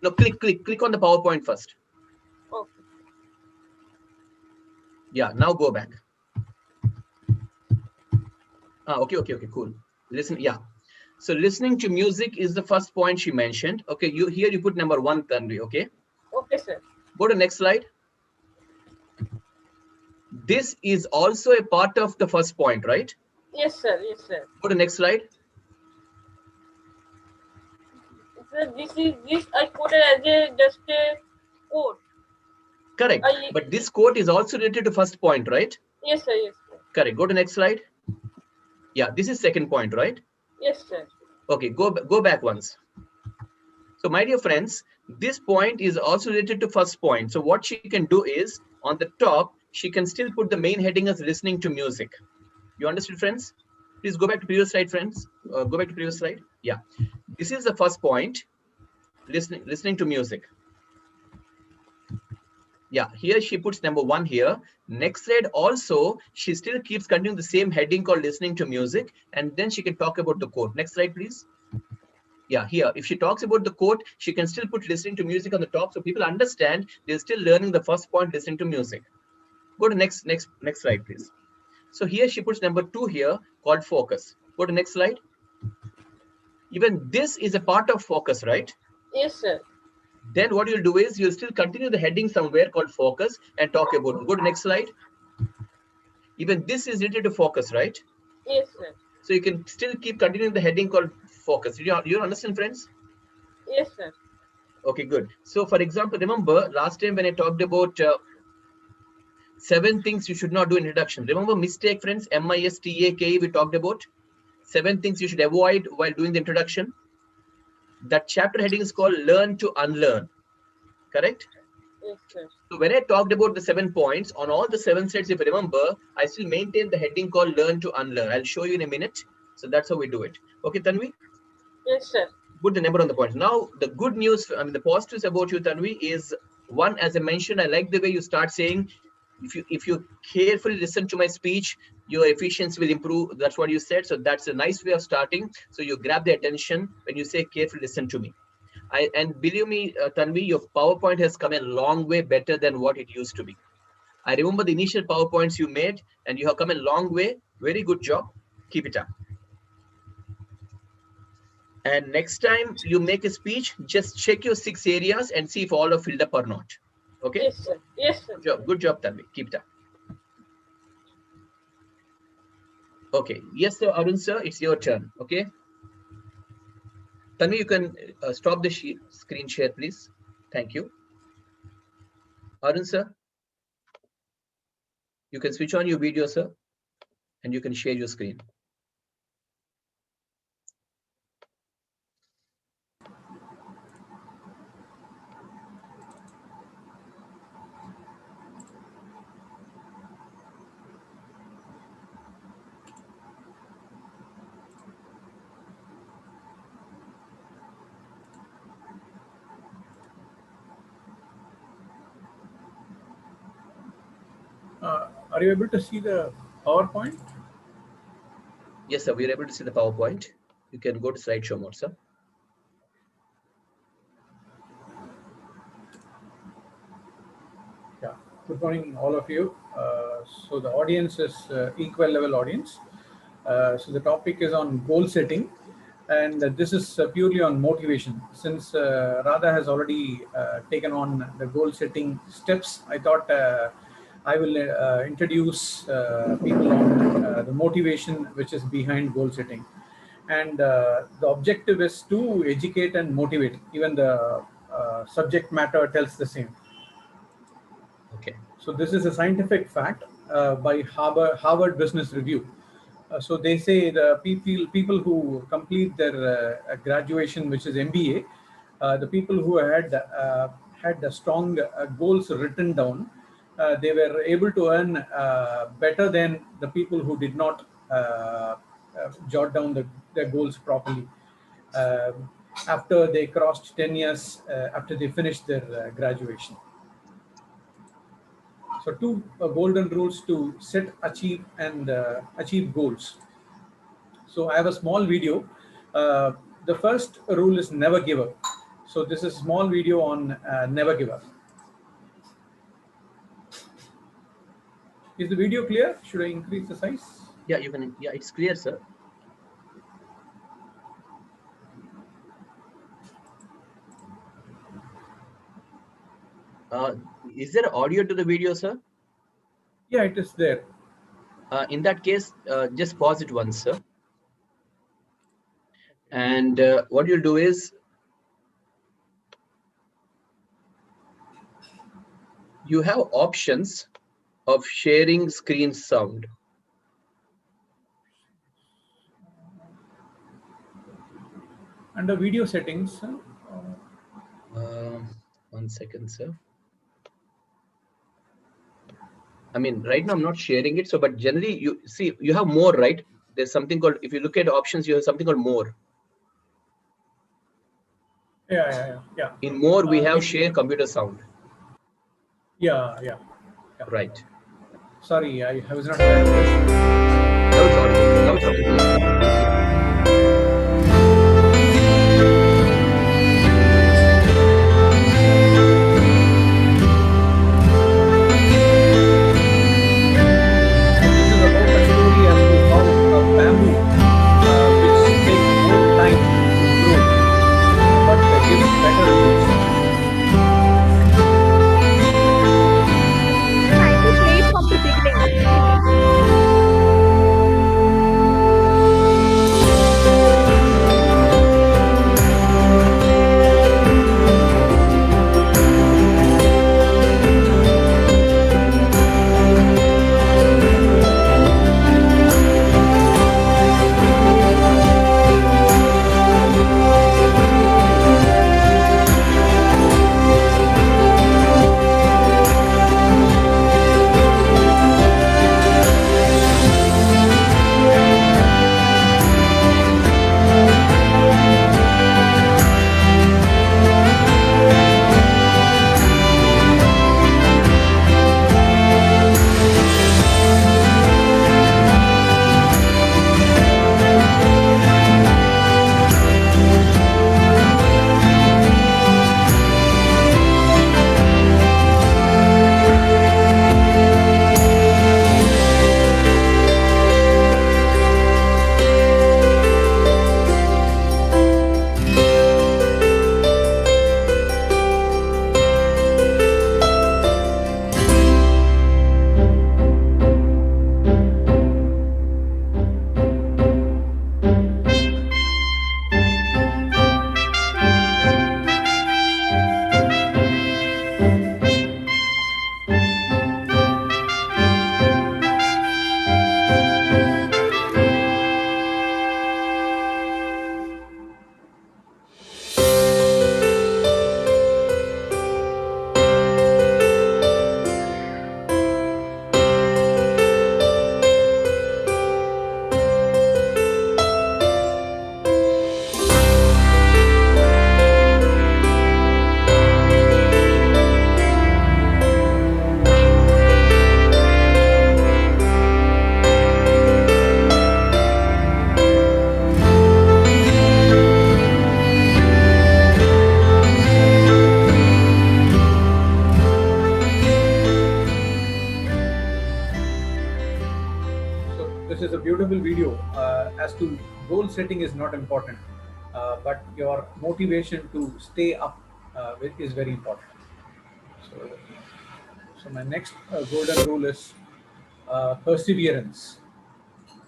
No, click on the PowerPoint first. Okay. Yeah, now go back. Okay, cool. Listen, yeah. So listening to music is the first point she mentioned. Okay, here you put number 1, Tanvi, okay? Okay, sir. Go to next slide. This is also a part of the first point, right? Yes, sir. Yes, sir. Go to next slide. Sir, this I quoted as just a quote. Correct. But this quote is also related to first point, right? Yes, sir. Yes, sir. Correct. Go to next slide. Yeah, this is second point, right? Yes, sir. Okay, go back once. So my dear friends, this point is also related to first point. So what she can do is, on the top, she can still put the main heading as listening to music. You understood, friends? Please go back to previous slide, friends. Go back to previous slide. Yeah, this is the first point, listening to music. Yeah, here she puts number 1 here. Next slide also, she still keeps continuing the same heading called listening to music, and then she can talk about the quote. Next slide, please. Yeah, here, if she talks about the quote, she can still put listening to music on the top, so people understand they're still learning the first point, listening to music. Go to next slide, please. So here she puts number 2 here called focus. Go to next slide. Even this is a part of focus, right? Yes, sir. Then what you'll do is you'll still continue the heading somewhere called focus and talk about it. Go to next slide. Even this is related to focus, right? Yes, sir. So you can still keep continuing the heading called focus. You understand, friends? Yes, sir. Okay, good. So for example, remember last time when I talked about 7 things you should not do in introduction. Remember mistake, friends, MISTAKE we talked about 7 things you should avoid while doing the introduction. That chapter heading is called Learn to Unlearn, correct? Yes, sir. So when I talked about the 7 points, on all the 7 slides, if you remember, I still maintain the heading called Learn to Unlearn. I'll show you in a minute. So that's how we do it. Okay, Tanvi? Yes, sir. Put the number on the points. Now, the good news, I mean, the positives about you, Tanvi, is one, as I mentioned, I like the way you start saying, if you carefully listen to my speech, your efficiency will improve. That's what you said. So that's a nice way of starting. So you grab the attention when you say carefully listen to me. And believe me, Tanvi, your PowerPoint has come a long way better than what it used to be. I remember the initial PowerPoints you made, and you have come a long way. Very good job. Keep it up. And next time you make a speech, just check your 6 areas and see if all are filled up or not. Okay? Yes, sir. Yes, sir. Good job. Good job, Tanvi. Keep it up. Okay. Yes, sir. Arun, sir, it's your turn. Okay. Tanvi, you can stop the screen share, please. Thank you. Arun, sir, you can switch on your video, sir, and you can share your screen. Are you able to see the PowerPoint? Yes, sir. We are able to see the PowerPoint. You can go to slideshow mode, sir. Yeah. Good morning, all of you. So the audience is equal level audience. So the topic is on goal setting, and this is purely on motivation. Since Radha has already taken on the goal setting steps, I thought I will introduce people on the motivation which is behind goal setting. And the objective is to educate and motivate. Even the subject matter tells the same. Okay. So this is a scientific fact by Harvard Business Review. So they say the people who complete their graduation, which is MBA, the people who had the strong goals written down, they were able to earn better than the people who did not jot down their goals properly after they crossed 10 years after they finished their graduation. So 2 golden rules to set, achieve, and achieve goals. So I have a small video. The first rule is never give up. So this is a small video on never give up. Is the video clear? Should I increase the size? Yeah, you can. Yeah, it's clear, sir. Is there audio to the video, sir? Yeah, it is there. In that case, just pause it once, sir. And what you'll do is you have options of sharing screen sound. Under video settings. 1 second, sir. I mean, right now I'm not sharing it. So, but generally you see, you have more, right? There's something called, if you look at options, you have something called more. Yeah. In more, we have share computer sound. Yeah. Right. Sorry, I was not aware of this. That was audible. That was audible. as to goal setting is not important, but your motivation to stay up is very important. So my next golden rule is perseverance.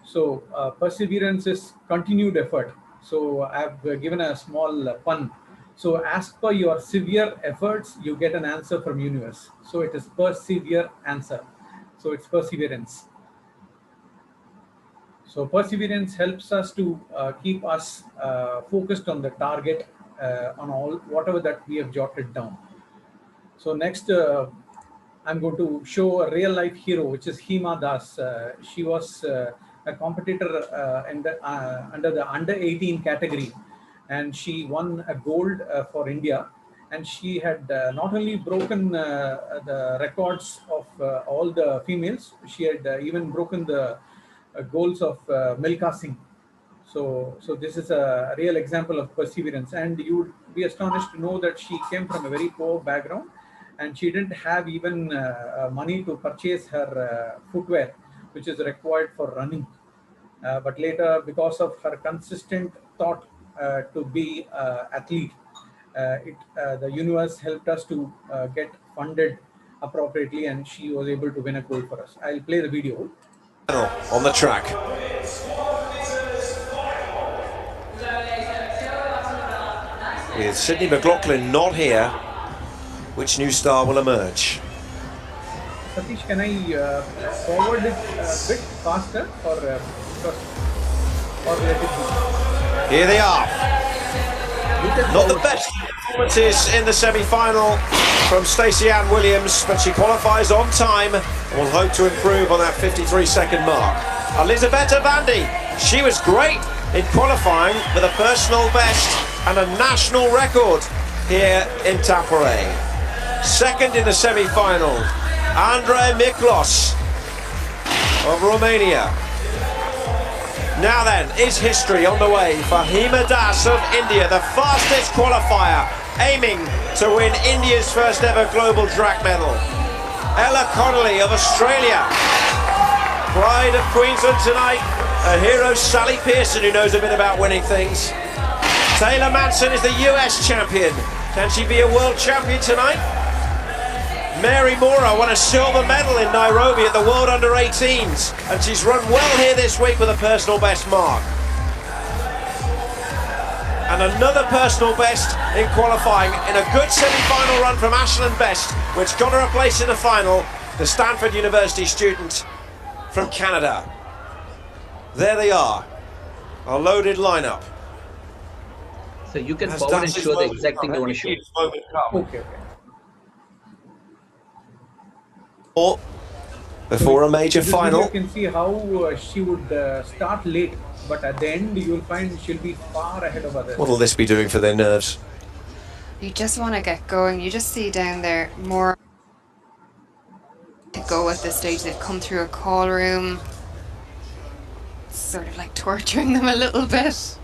So perseverance is continued effort. So I've given a small pun. So as per your severe efforts, you get an answer from universe. So it is persevere answer. So it's perseverance. So perseverance helps us to keep us focused on the target, on all whatever that we have jotted down. So next, I'm going to show a real life hero, which is Hima Das. She was a competitor under the under 18 category, and she won a gold for India. And she had not only broken the records of all the females, she had even broken the goals of Milkha Singh. So this is a real example of perseverance. And you would be astonished to know that she came from a very poor background, and she didn't have even money to purchase her footwear, which is required for running. But later, because of her consistent thought to be athlete, the universe helped us to get funded appropriately, and she was able to win a gold for us. I'll play the video. On the track. With Sydney McLaughlin not here, which new star will emerge? Satish, can I forward it a bit faster, or let it be? Here they are. Not the best performances in the semi-final from Stacey Ann Williams, but she qualifies on time and will hope to improve on that 53-second mark. Elisabetta Bandi, she was great in qualifying with a personal best and a national record here in Tampere. Second in the semi-final, Andrei Miklos of Romania. Now then, is history on the way for Hima Das of India, the fastest qualifier, aiming to win India's first ever global track medal. Ella Connolly of Australia, pride of Queensland tonight. Her hero Sally Pearson, who knows a bit about winning things. Taylor Manson is the US champion. Can she be a world champion tonight? Mary Mora won a silver medal in Nairobi at the World Under 18s, and she's run well here this week with a personal best mark. And another personal best in qualifying in a good semi-final run from Ashland Best, which got her a place in the final, the Stanford University student from Canada. There they are, a loaded lineup. So you can forward and show the exact thing you want to show. Okay. Before a major final. You can see how she would start late, but at the end you'll find she'll be far ahead of others. What will this be doing for their nerves? You just want to get going. You just see down there more to go at this stage. They've come through a call room. It's sort of like torturing them a little bit.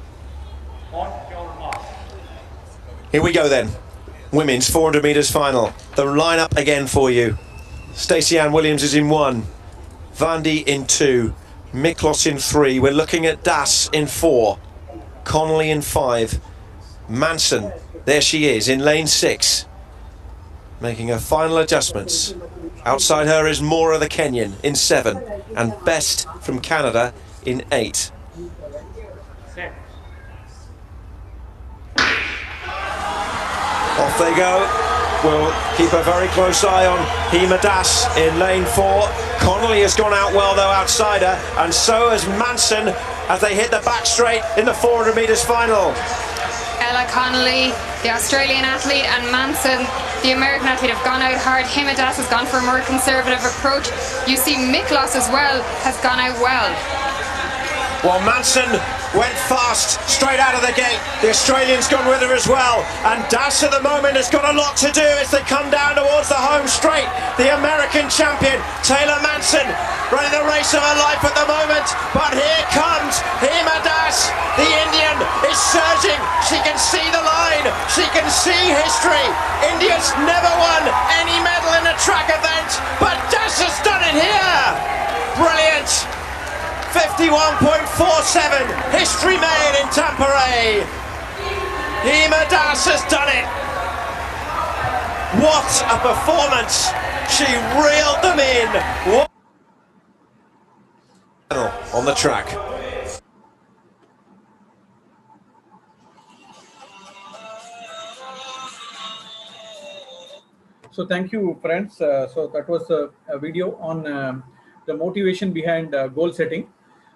Here we go then. Women's 400 metres final. The lineup again for you. Stacey Ann Williams is in 1, Vandy in 2, Miklos in 3. We're looking at Das in 4, Connolly in 5, Manson, there she is in lane 6, making her final adjustments. Outside her is Mora the Kenyan in 7, and Best from Canada in 8. Off they go. We'll keep a very close eye on Hima Das in lane 4. Connolly has gone out well though outside her, and so has Manson as they hit the back straight in the 400 metres final. Ella Connolly, the Australian athlete, and Manson, the American athlete, have gone out hard. Hima Das has gone for a more conservative approach. You see Miklos as well has gone out well. Well, Manson went fast straight out of the gate. The Australian's gone with her as well, and Das at the moment has got a lot to do as they come down towards the home straight. The American champion Taylor Manson running the race of her life at the moment, but here comes Hima Das. The Indian is surging. She can see the line, she can see history. India's never won any medal in a track event, but Das has done it here. Brilliant. 51.47. History made in Tampere. Hima Das has done it. What a performance. She reeled them in. What on the track. So thank you, friends. So that was a video on the motivation behind goal setting.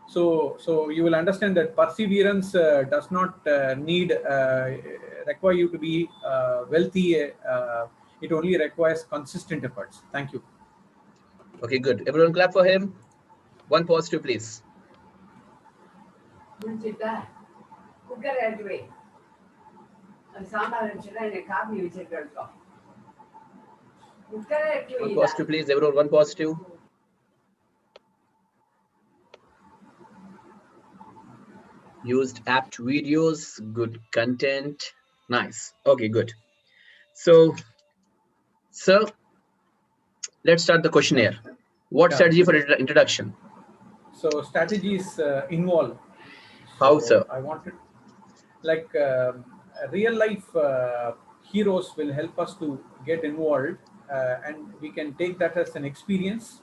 So you will understand that perseverance does not require you to be wealthy. It only requires consistent efforts. Thank you. Okay, good. Everyone clap for him. One positive, please. One positive, please. Everyone, one positive. Used apt videos, good content. Nice. Okay, good. So, sir, let's start the questionnaire. What strategy for introduction? So strategies involve. How, sir? I wanted, like real life heroes will help us to get involved, and we can take that as an experience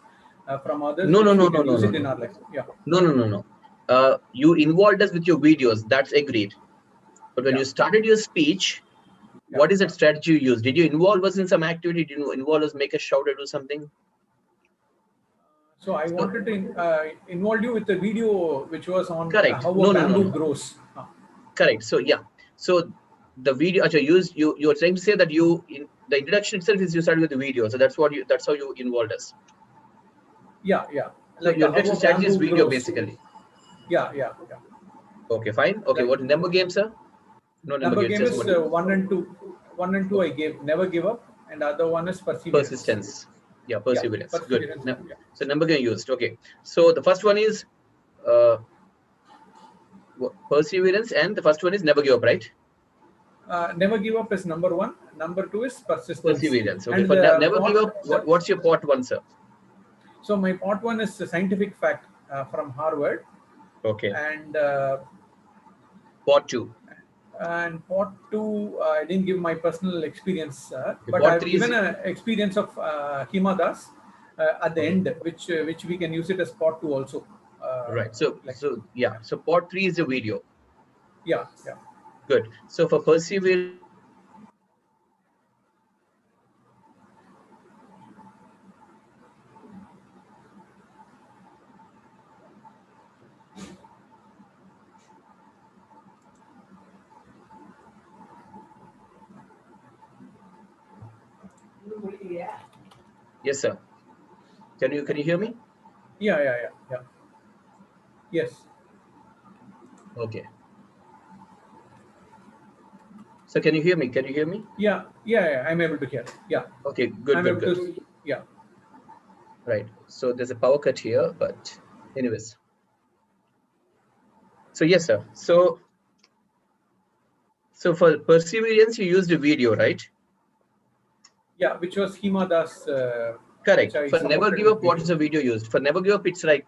from others. No. Use it in our life. Yeah. No. You involved us with your videos. That's agreed. But when you started your speech, what is that strategy you used? Did you involve us in some activity? Did you involve us, make a shout or do something? So I wanted to involve you with the video which was on how bamboo grows. Correct. So yeah. So the video you're trying to say that the introduction itself is you started with the video. So that's how you involved us. Yeah. Like your introduction strategy is video basically. Yeah. Okay, fine. Okay, what number game, sir? No number game is 1 and 2. 1 and 2 I gave never give up, and the other one is persistence. Yeah, perseverance. Good. So number game used. Okay. So the first one is perseverance, and the first one is never give up, right? Never give up is number 1. Number 2 is persistence. Perseverance. Okay. For never give up, what's your part 1, sir? So my part 1 is a scientific fact from Harvard. Okay. And part 2. And part 2, I didn't give my personal experience, but I've given an experience of Hima Das at the end, which we can use it as part 2 also. Right. So part 3 is the video. Yeah. Good. So for perseverance. Yes, sir. Can you hear me? Yeah. Yes. Okay. So can you hear me? Yeah. I'm able to hear. Yeah. Okay. Good. Yeah. Right. So there's a power cut here, but anyways. So yes, sir. So for perseverance, you used a video, right? Yeah, which was Hima Das. Correct. For never give up, what is the video used? For never give up, it's like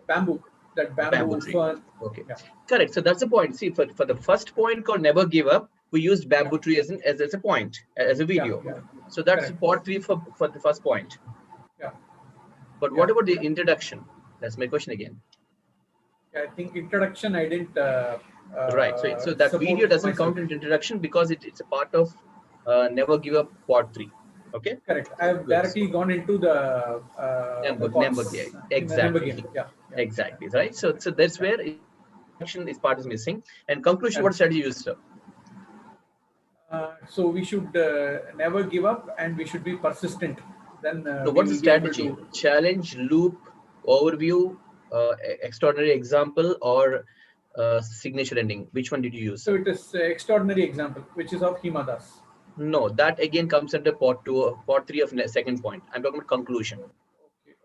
bamboo. That bamboo tree. Fern. Okay. Yeah. Correct. So that's the point. See, for the first point called never give up, we used bamboo tree as a point, as a video. Yeah. So that's part 3 for the first point. Yeah. But what about the introduction? That's my question again. I think introduction I didn't. Right. So that video doesn't count in introduction because it's a part of never give up part 3. Okay. Correct. I have directly gone into the number game. Exactly. Yeah. Exactly. Right. So that's where introduction is part is missing. And conclusion, what strategy you used, sir? So we should never give up, and we should be persistent. Then. So what's the strategy? Challenge, loop, overview, extraordinary example, or signature ending? Which one did you use? So it is extraordinary example, which is of Hima Das. No, that again comes under part 3 of second point. I'm talking about conclusion.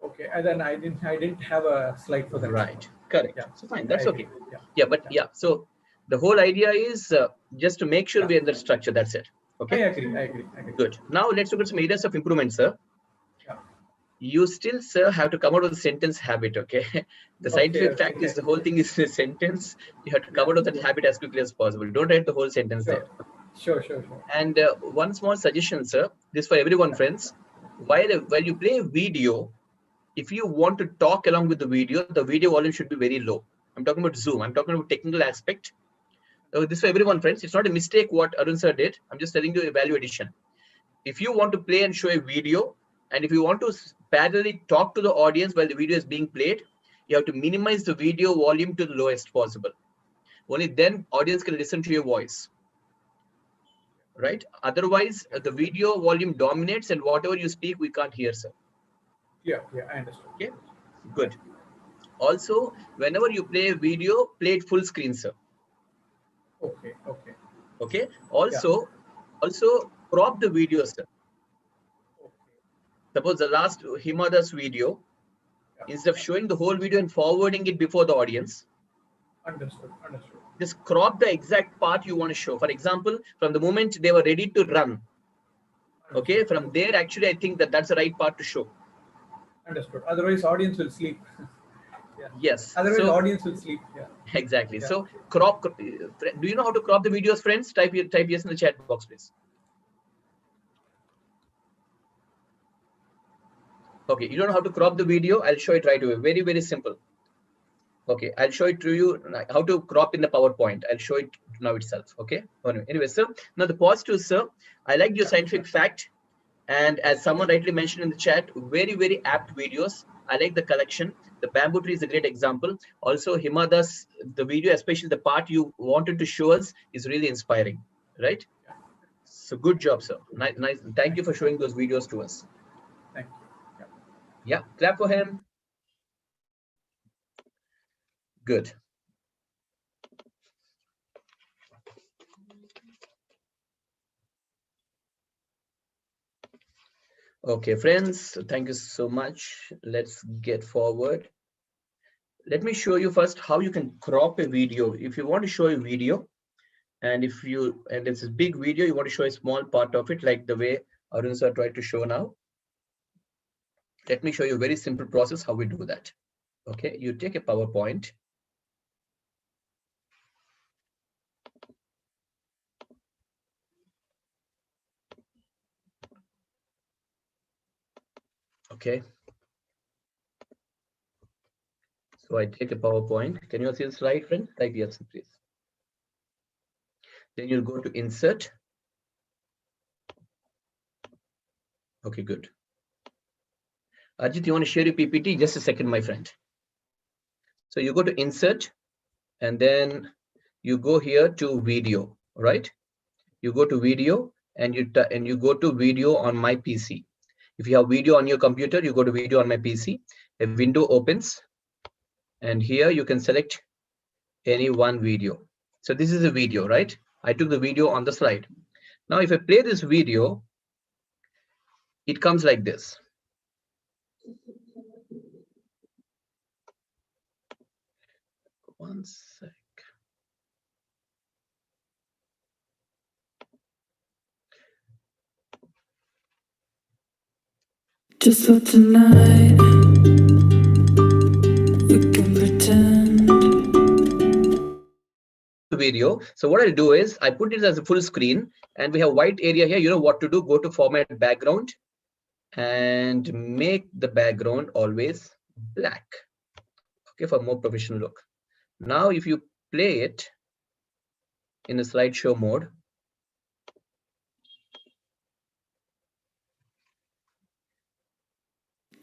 Okay. And then I didn't have a slide for that. Right. Correct. Yeah. So fine. That's okay. Yeah. So the whole idea is just to make sure we're in the structure. That's it. Okay. I agree. Good. Now let's look at some areas of improvement, sir. Yeah. you still, sir, have to come out of the sentence habit, okay? The scientific fact is the whole thing is a sentence. You have to come out of that habit as quickly as possible. Don't write the whole sentence there. Sure. And one small suggestion, sir, this for everyone, friends. While you play a video, if you want to talk along with the video volume should be very low. I'm talking about Zoom. I'm talking about technical aspect. So this for everyone, friends. It's not a mistake what Arun sir did. I'm just telling you a value addition. If you want to play and show a video, and if you want to parallelly talk to the audience while the video is being played, you have to minimize the video volume to the lowest possible. Only then audience can listen to your voice. Right? Otherwise, the video volume dominates, and whatever you speak, we can't hear, sir. Yeah, I understand. Okay, good. Also, whenever you play a video, play it full screen, sir. Okay. Also crop the video, sir. Suppose the last Himada's video, instead of showing the whole video and forwarding it before the audience. Understood. Just crop the exact part you want to show. For example, from the moment they were ready to run. Okay, from there, actually, I think that's the right part to show. Understood. Otherwise, audience will sleep. Yes. Otherwise, audience will sleep. Exactly. Yeah. So crop. Do you know how to crop the videos, friends? Type yes in the chat box, please. Okay, you don't know how to crop the video. I'll show it right away. Very, very simple. Okay, I'll show it to you how to crop in the PowerPoint. I'll show it now itself. Okay. Anyway, sir. Now the positive, sir. I like your scientific fact, and as someone rightly mentioned in the chat, very, very apt videos. I like the collection. The bamboo tree is a great example. Also, Himada's the video, especially the part you wanted to show us, is really inspiring. Right? So good job, sir. Nice. Thank you for showing those videos to us. Thank you. Yeah, clap for him. Good. Okay, friends, thank you so much. Let's get forward. Let me show you first how you can crop a video. If you want to show a video, and it's a big video, you want to show a small part of it, like the way Arun sir tried to show now. Let me show you a very simple process how we do that. Okay, you take a PowerPoint. Okay. So I take a PowerPoint. Can you all see the slide, friend? Type yes, please. Then you'll go to insert. Okay, good. Ajit, you want to share your PPT? Just a second, my friend. So you go to insert, and then you go here to video, right? You go to video, and you go to video on my PC. If you have video on your computer, you go to video on my PC. A window opens, and here you can select any one video. So this is a video, right? I took the video on the slide. Now, if I play this video, it comes like this. One sec. Just for tonight, we can pretend. Video. So what I'll do is I put it as a full screen, and we have white area here. You know what to do. Go to format background and make the background always black. Okay, for more professional look. Now, if you play it in a slideshow mode,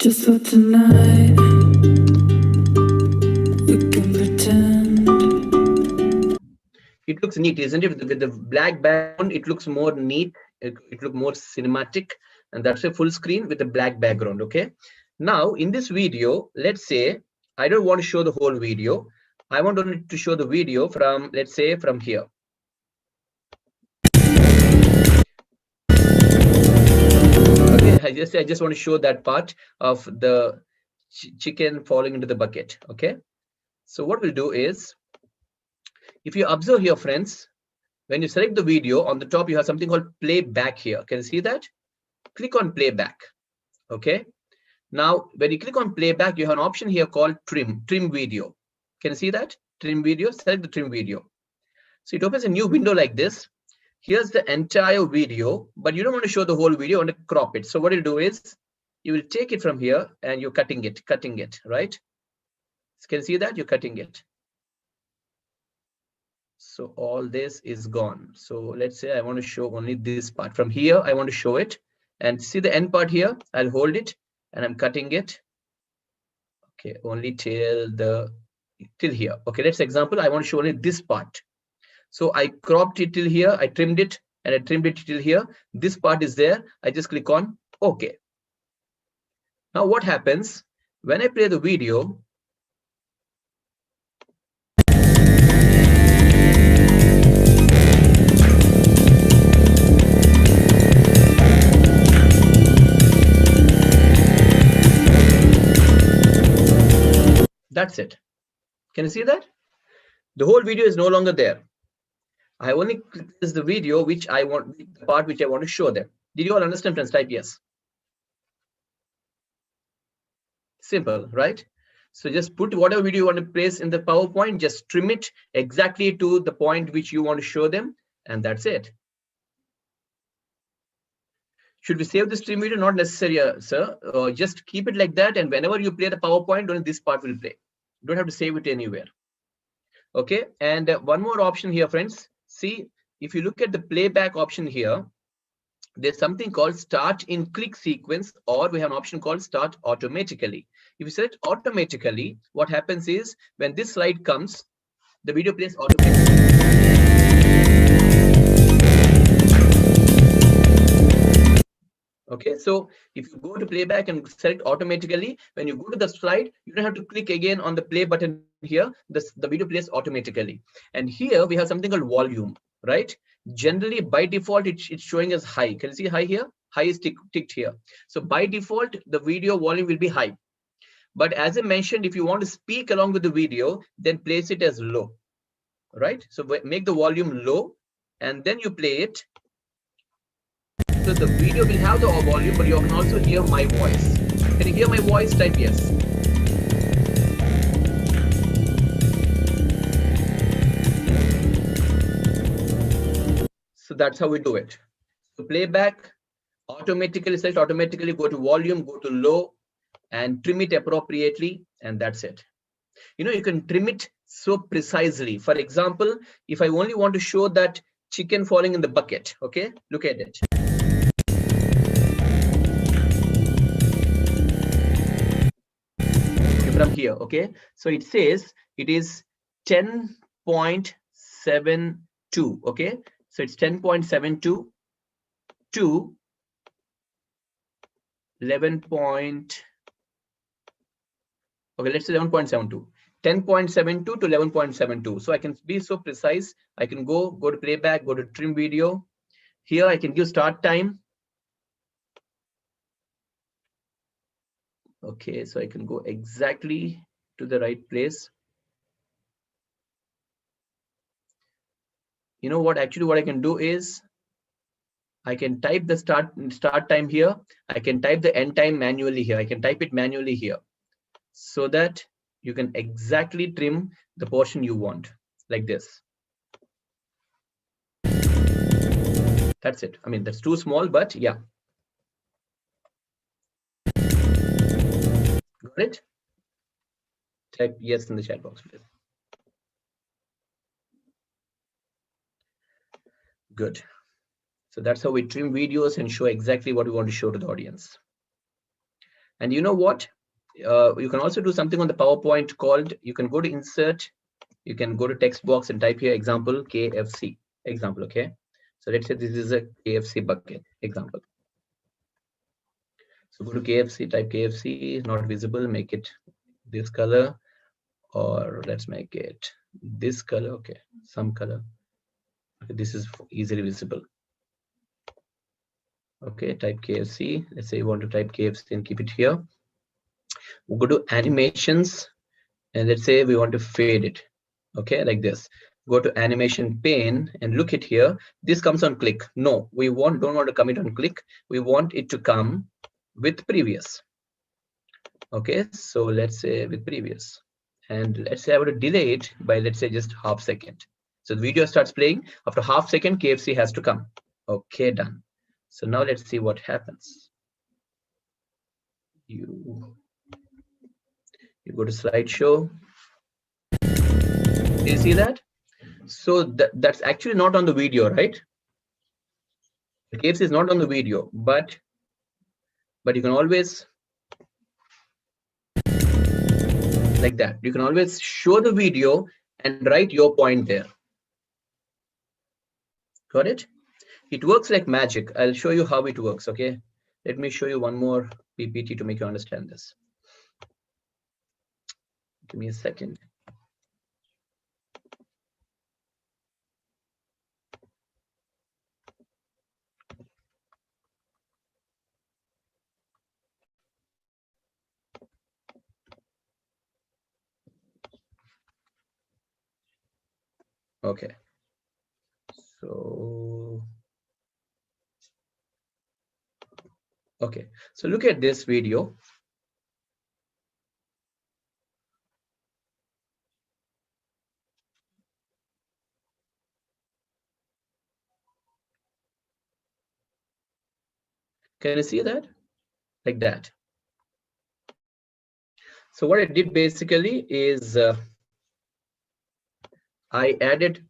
just for tonight, we can pretend. it looks neat, isn't it? With the black background, it looks more neat. It looks more cinematic, and that's a full screen with a black background. Okay. Now, in this video, let's say I don't want to show the whole video. I want only to show the video from, let's say, from here. Okay, I just want to show that part of the chicken falling into the bucket. Okay, so what we'll do is, if you observe here, friends, when you select the video, on the top you have something called playback here. Can you see that? Click on playback. Okay. Now, when you click on playback, you have an option here called trim video. Can you see that? Trim video, select the trim video. So it opens a new window like this. Here's the entire video, but you don't want to show the whole video, you want to crop it. So what you'll do is you will take it from here and you're cutting it, right? So can you see that? You're cutting it. So all this is gone. So let's say I want to show only this part. From here, I want to show it. And see the end part here? I'll hold it and I'm cutting it. Okay, only till here. Okay, let's example. I want to show only this part. So I cropped it till here, I trimmed it, and I trimmed it till here. This part is there. I just click on OK. Now what happens when I play the video? That's it. Can you see that? The whole video is no longer there. I only click this the video which I want, the part which I want to show them. Did you all understand, friends? Type yes. Simple, right? So just put whatever video you want to place in the PowerPoint, just trim it exactly to the point which you want to show them, and that's it. Should we save this trim video? Not necessary, sir. Just keep it like that, and whenever you play the PowerPoint, only this part will play. You don't have to save it anywhere. Okay, and one more option here, friends. See, if you look at the playback option here, there's something called start in click sequence, or we have an option called start automatically. If you select automatically, what happens is when this slide comes, the video plays automatically. Okay, so if you go to playback and select automatically, when you go to the slide, you don't have to click again on the play button here. The video plays automatically. And here we have something called volume, right? Generally, by default, it's showing as high. Can you see high here? High is ticked here. So by default, the video volume will be high. But as I mentioned, if you want to speak along with the video, then place it as low, right? So make the volume low, and then you play it. So the video will have the volume, but you can also hear my voice. Can you hear my voice? Type yes. So that's how we do it. So playback, automatically select automatically, go to volume, go to low, and trim it appropriately, and that's it. You know, you can trim it so precisely. For example, if I only want to show that chicken falling in the bucket, okay, look at it. From here, okay, so it says it is 10.72, okay, so it's 10.72 to 11. Okay, let's say 11.72. 10.72 to 11.72. So I can be so precise. I can go to playback, go to trim video. Here I can give start time. Okay, so I can go exactly to the right place. You know what? Actually, what I can do is I can type the start time here. I can type the end time manually here. I can type it manually here, so that you can exactly trim the portion you want, like this. That's it. I mean, that's too small, but yeah. Got it? Type yes in the chat box, please. Good. So that's how we trim videos and show exactly what we want to show to the audience. And you know what? You can also do something on the PowerPoint called, you can go to insert, you can go to text box and type here example KFC example. Okay, so let's say this is a KFC bucket example. So go to KFC, type KFC, not visible, make it this color, or let's make it this color. Okay, some color. Okay, this is easily visible. Okay, type KFC. Let's say you want to type KFC and keep it here. We'll go to animations, and let's say we want to fade it. Okay, like this. Go to animation pane and look at here. This comes on click. No, we don't want to come it on click. We want it to come with previous. Okay, so let's say with previous, and let's say I would delay it by, let's say, just half second. So the video starts playing. After half second, KFC has to come. Okay, done. So now let's see what happens. You go to slideshow. Do you see that? So that's actually not on the video, right? The KFC is not on the video, but you can always, like that, you can always show the video and write your point there. Got it? It works like magic. I'll show you how it works. Okay, let me show you one more PPT to make you understand this. Give me a second. Okay, so okay, so look at this video. Can you see that? Like that. So what I did basically is I added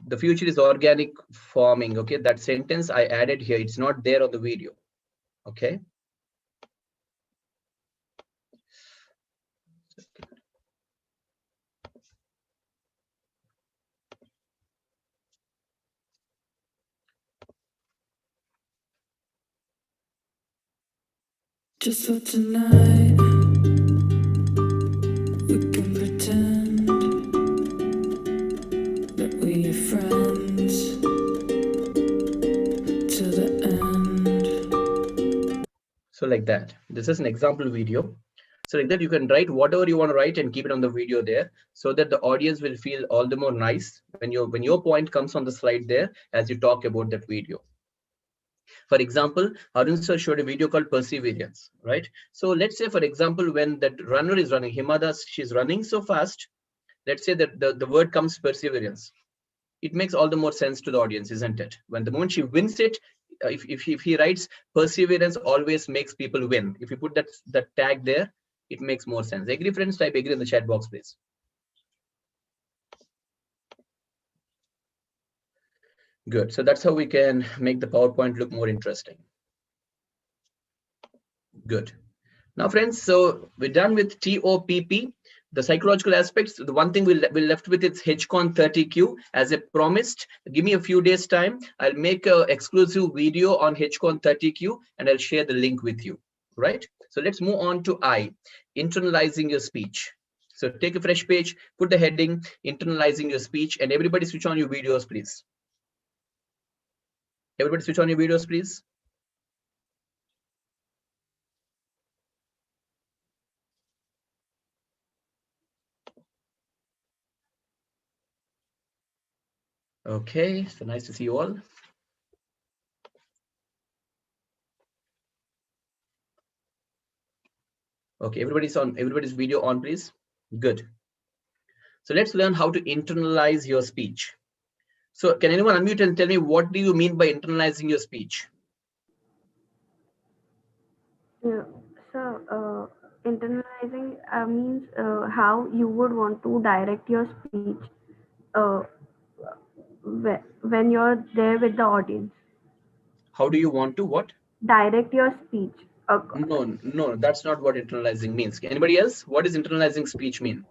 the future is organic farming. Okay, that sentence I added here. It's not there on the video. Okay. Just so tonight we can pretend that we're friends till the end. So like that. This is an example video. So like that, you can write whatever you want to write and keep it on the video there, so that the audience will feel all the more nice when your point comes on the slide there as you talk about that video. For example, Arun sir showed a video called Perseverance, right? So let's say, for example, when that runner is running, Himada, she's running so fast. Let's say that the word comes perseverance. It makes all the more sense to the audience, isn't it? When the moment she wins it, if he writes perseverance always makes people win. If you put that tag there, it makes more sense. Agree, friends? Type agree in the chat box, please. Good. So that's how we can make the PowerPoint look more interesting. Good. Now, friends, so we're done with TOPP, the psychological aspects. The one thing we're left with is HCon 30Q. As I promised, give me a few days time. I'll make an exclusive video on HCon 30Q and I'll share the link with you, right? So let's move on to I, internalizing your speech. So take a fresh page, put the heading, internalizing your speech, and everybody switch on your videos, please. Everybody switch on your videos, please. Okay, so nice to see you all. Okay, everybody's video on, please. Good. So let's learn how to internalize your speech. So can anyone unmute and tell me, what do you mean by internalizing your speech? Yeah. So internalizing means how you would want to direct your speech when you're there with the audience. How do you want to what? Direct your speech. No, that's not what internalizing means. Anybody else? What does internalizing speech mean?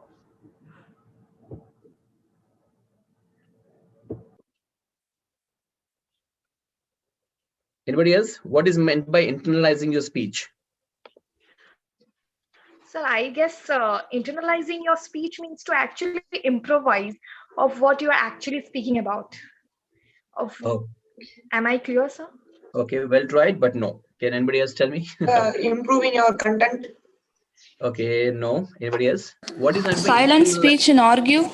Anybody else? What is meant by internalizing your speech? So I guess internalizing your speech means to actually improvise of what you're actually speaking about. Am I clear, sir? Okay, well tried, but no. Can anybody else tell me? Improving your content. Okay, no. Anybody else? What is silent speech in argue?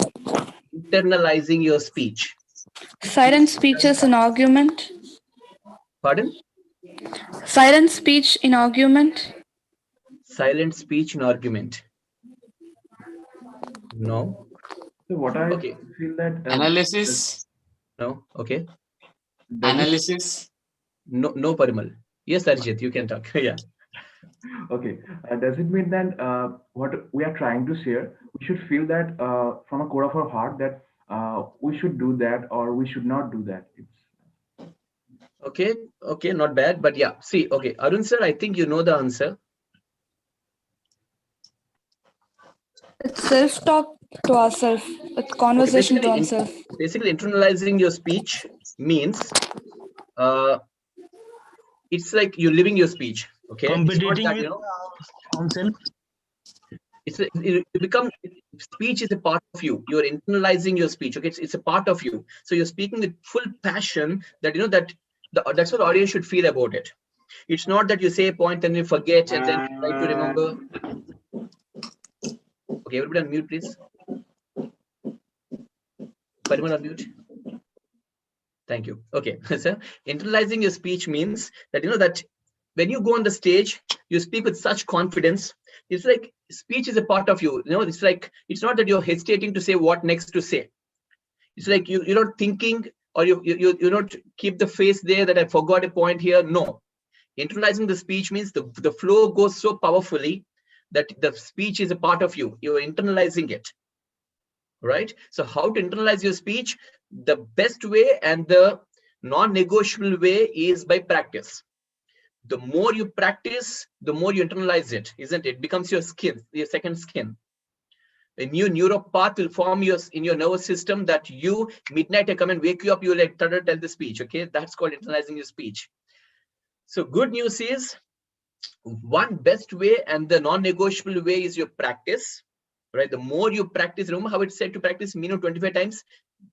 Internalizing your speech. Silent speeches in argument. Pardon? Silent speech in argument. Silent speech in argument. No. So what I Okay. feel that Analysis. No. Okay. Analysis. No. No, Parimal. Yes, Arijit, you can talk. Yeah. Okay. Does it mean that what we are trying to share, we should feel that from a core of our heart that we should do that or we should not do that? Okay. Okay. Not bad. But yeah. See. Okay. Arun sir, I think you know the answer. It's self-talk to ourselves. It's conversation to ourselves. Basically, internalizing your speech means it's like you're living your speech. Okay. Competing that, with oneself. You become, speech is a part of you. You're internalizing your speech. Okay. It's a part of you. So you're speaking with full passion that, that's what the audience should feel about it. It's not that you say a point and you forget and then try to remember. Okay, everybody on mute, please. Parimal on mute. Thank you. Okay, so internalizing your speech means that that when you go on the stage, you speak with such confidence. It's like speech is a part of you. It's like it's not that you're hesitating to say what next to say. It's like you're not thinking or you not keep the face there that I forgot a point here. No, internalizing the speech means the flow goes so powerfully that the speech is a part of you. You're internalizing it, right? So how to internalize your speech? The best way and the non-negotiable way is by practice. The more you practice, the more you internalize it, isn't it? It becomes your skin, your second skin. A new neural path will form in your nervous system that midnight I come and wake you up, you will like tell the speech. Okay, that's called internalizing your speech. So good news is, one best way and the non-negotiable way is your practice, right? The more you practice, remember how it's said to practice minimum 25 times.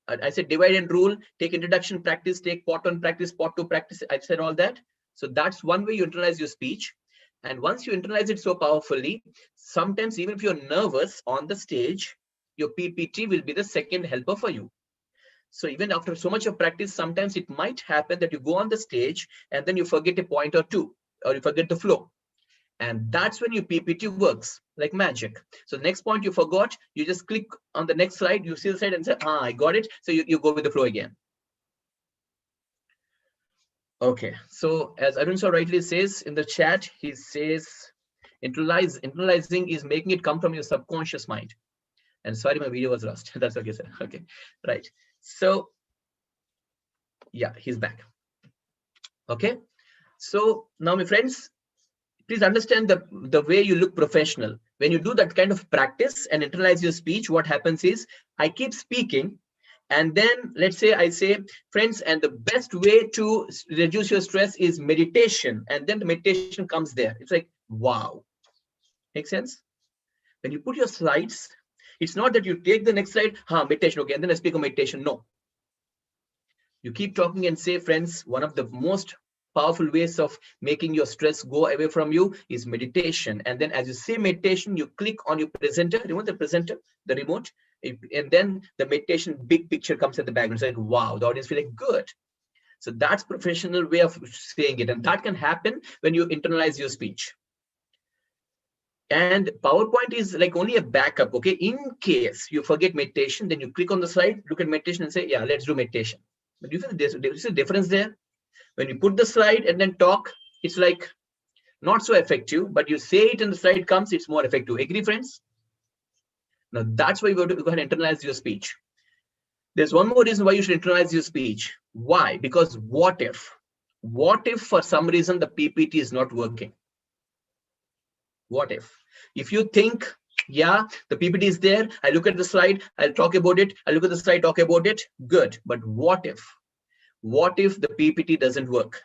I said divide and rule, take introduction practice, take part 1 practice, part 2 practice. I said all that. So that's one way you internalize your speech. And once you internalize it so powerfully, sometimes even if you're nervous on the stage, your PPT will be the second helper for you. So even after so much of practice, sometimes it might happen that you go on the stage and then you forget a point or two, or you forget the flow. And that's when your PPT works like magic. So next point you forgot, you just click on the next slide, you see the slide and say, I got it. So you go with the flow again. Okay, so as Arun sir rightly says in the chat, he says, internalizing is making it come from your subconscious mind. And sorry, my video was lost. That's okay, sir. Okay, right. So yeah, he's back. Okay, so now my friends, please understand the way you look professional. When you do that kind of practice and internalize your speech, what happens is I keep speaking. And then let's say I say, friends, and the best way to reduce your stress is meditation. And then the meditation comes there. It's like, wow. Make sense? When you put your slides, it's not that you take the next slide, meditation, okay, and then I speak of meditation. No. You keep talking and say, friends, one of the most powerful ways of making your stress go away from you is meditation. And then as you say meditation, you click on your presenter, remember the presenter, the remote, and then the meditation big picture comes in the background. It's like, wow, the audience feeling good. So that's professional way of saying it. And that can happen when you internalize your speech. And PowerPoint is like only a backup. Okay, in case you forget meditation, then you click on the slide, look at meditation and say, yeah, let's do meditation. But you feel there's a difference there. When you put the slide and then talk, it's like not so effective, but you say it and the slide comes, it's more effective. Agree, friends? Now that's why you go ahead and internalize your speech. There's one more reason why you should internalize your speech. Why? Because what if for some reason the PPT is not working? What if you think, yeah, the PPT is there, I look at the slide, I'll talk about it, I look at the slide, talk about it, good. But what if the PPT doesn't work?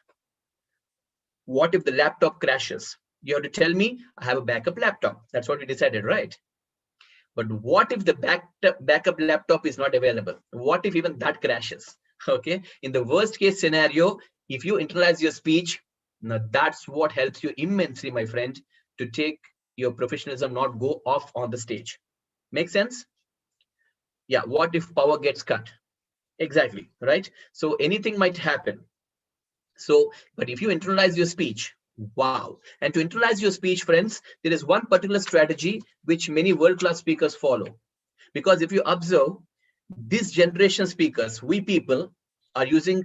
What if the laptop crashes? You have to tell me I have a backup laptop. That's what we decided, right? But what if the backup laptop is not available? What if even that crashes? Okay, in the worst case scenario, if you internalize your speech, now that's what helps you immensely, my friend, to take your professionalism not go off on the stage. Make sense? Yeah, what if power gets cut? Exactly, right? So anything might happen. So, but if you internalize your speech, Wow. And to internalize your speech, friends, there is one particular strategy which many world-class speakers follow. Because if you observe, this generation speakers, we people are using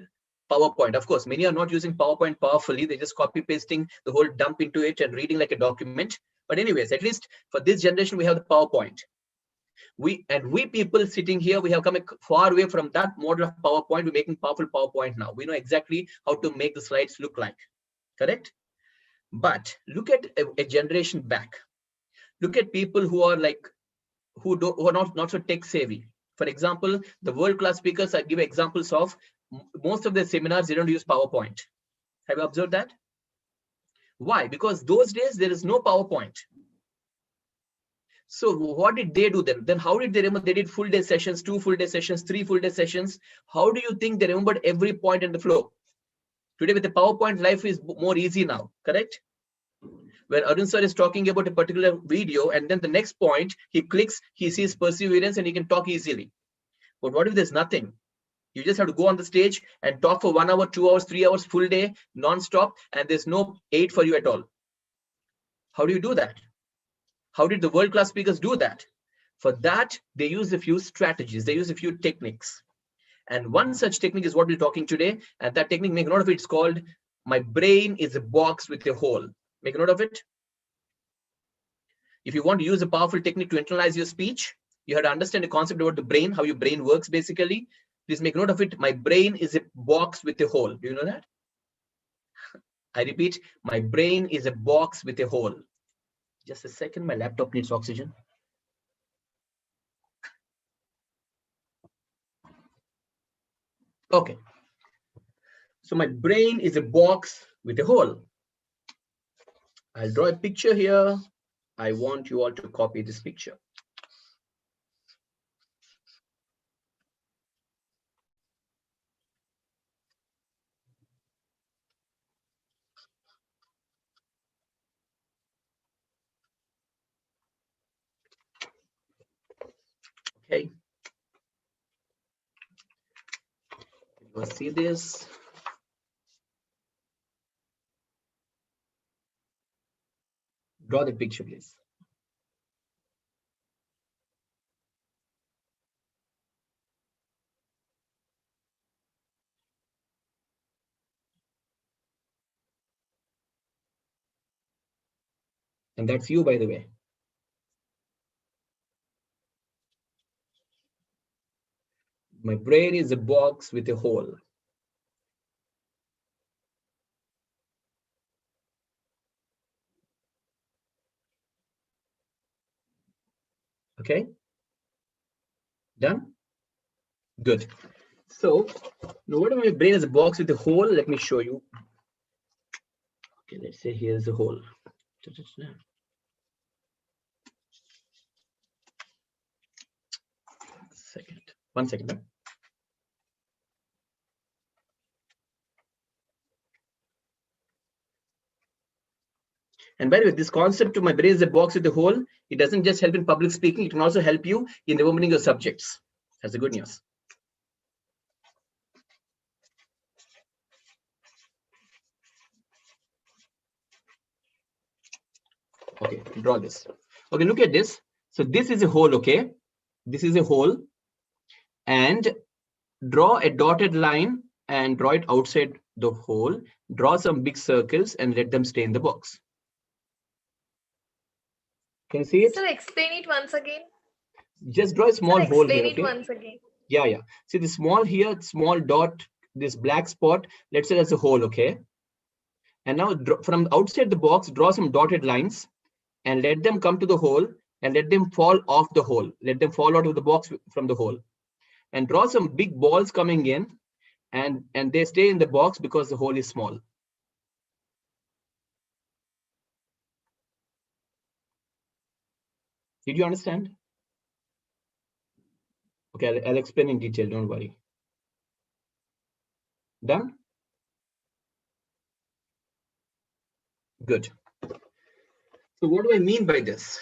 PowerPoint. Of course, many are not using PowerPoint powerfully. They're just copy pasting the whole dump into it and reading like a document. But anyways, at least for this generation, we have the PowerPoint. We people sitting here, we have come far away from that model of PowerPoint. We're making powerful PowerPoint now. We know exactly how to make the slides look like, correct? But look at a generation back. Look at people who are like, who are not so tech savvy. For example, the world-class speakers, I give examples of most of the seminars, they don't use PowerPoint. Have you observed that? Why? Because those days there is no PowerPoint. So what did they do then? Then how did they remember? They did full day sessions, 2 full day sessions, 3 full day sessions. How do you think they remembered every point in the flow? Today with the PowerPoint, life is more easy now, correct? When Arun sir is talking about a particular video and then the next point, he clicks, he sees perseverance and he can talk easily. But what if there's nothing? You just have to go on the stage and talk for 1 hour, 2 hours, 3 hours, full day, non-stop, and there's no aid for you at all. How do you do that? How did the world-class speakers do that? For that, they use a few strategies. They use a few techniques. And one such technique is what we're talking today. And that technique, make note of it, it's called my brain is a box with a hole. Make note of it. If you want to use a powerful technique to internalize your speech, you have to understand the concept about the brain, how your brain works basically. Please make note of it. My brain is a box with a hole. Do you know that? I repeat, my brain is a box with a hole. Just a second, my laptop needs oxygen. Okay. So my brain is a box with a hole. I'll draw a picture here. I want you all to copy this picture. Okay. You see this? Draw the picture, please. And that's you, by the way. My brain is a box with a hole. Okay. Done? Good. So now what if my brain is a box with a hole? Let me show you. Okay, let's say here's the hole. One second. And by the way, this concept of my brain is a box with a hole, it doesn't just help in public speaking, it can also help you in remembering your subjects. That's the good news. Okay, draw this. Okay, look at this. So this is a hole, okay? This is a hole. And draw a dotted line and draw it outside the hole. Draw some big circles and let them stay in the box. Can you see it? Sir, explain it once again. Just draw a small hole here. Explain it okay? once again. Yeah. See the small here, small dot, this black spot, let's say that's a hole, okay? And now from outside the box, draw some dotted lines and let them come to the hole and let them fall off the hole. Let them fall out of the box from the hole. And draw some big balls coming in and they stay in the box because the hole is small. Did you understand? Okay, I'll explain in detail, don't worry. Done? Good. So what do I mean by this?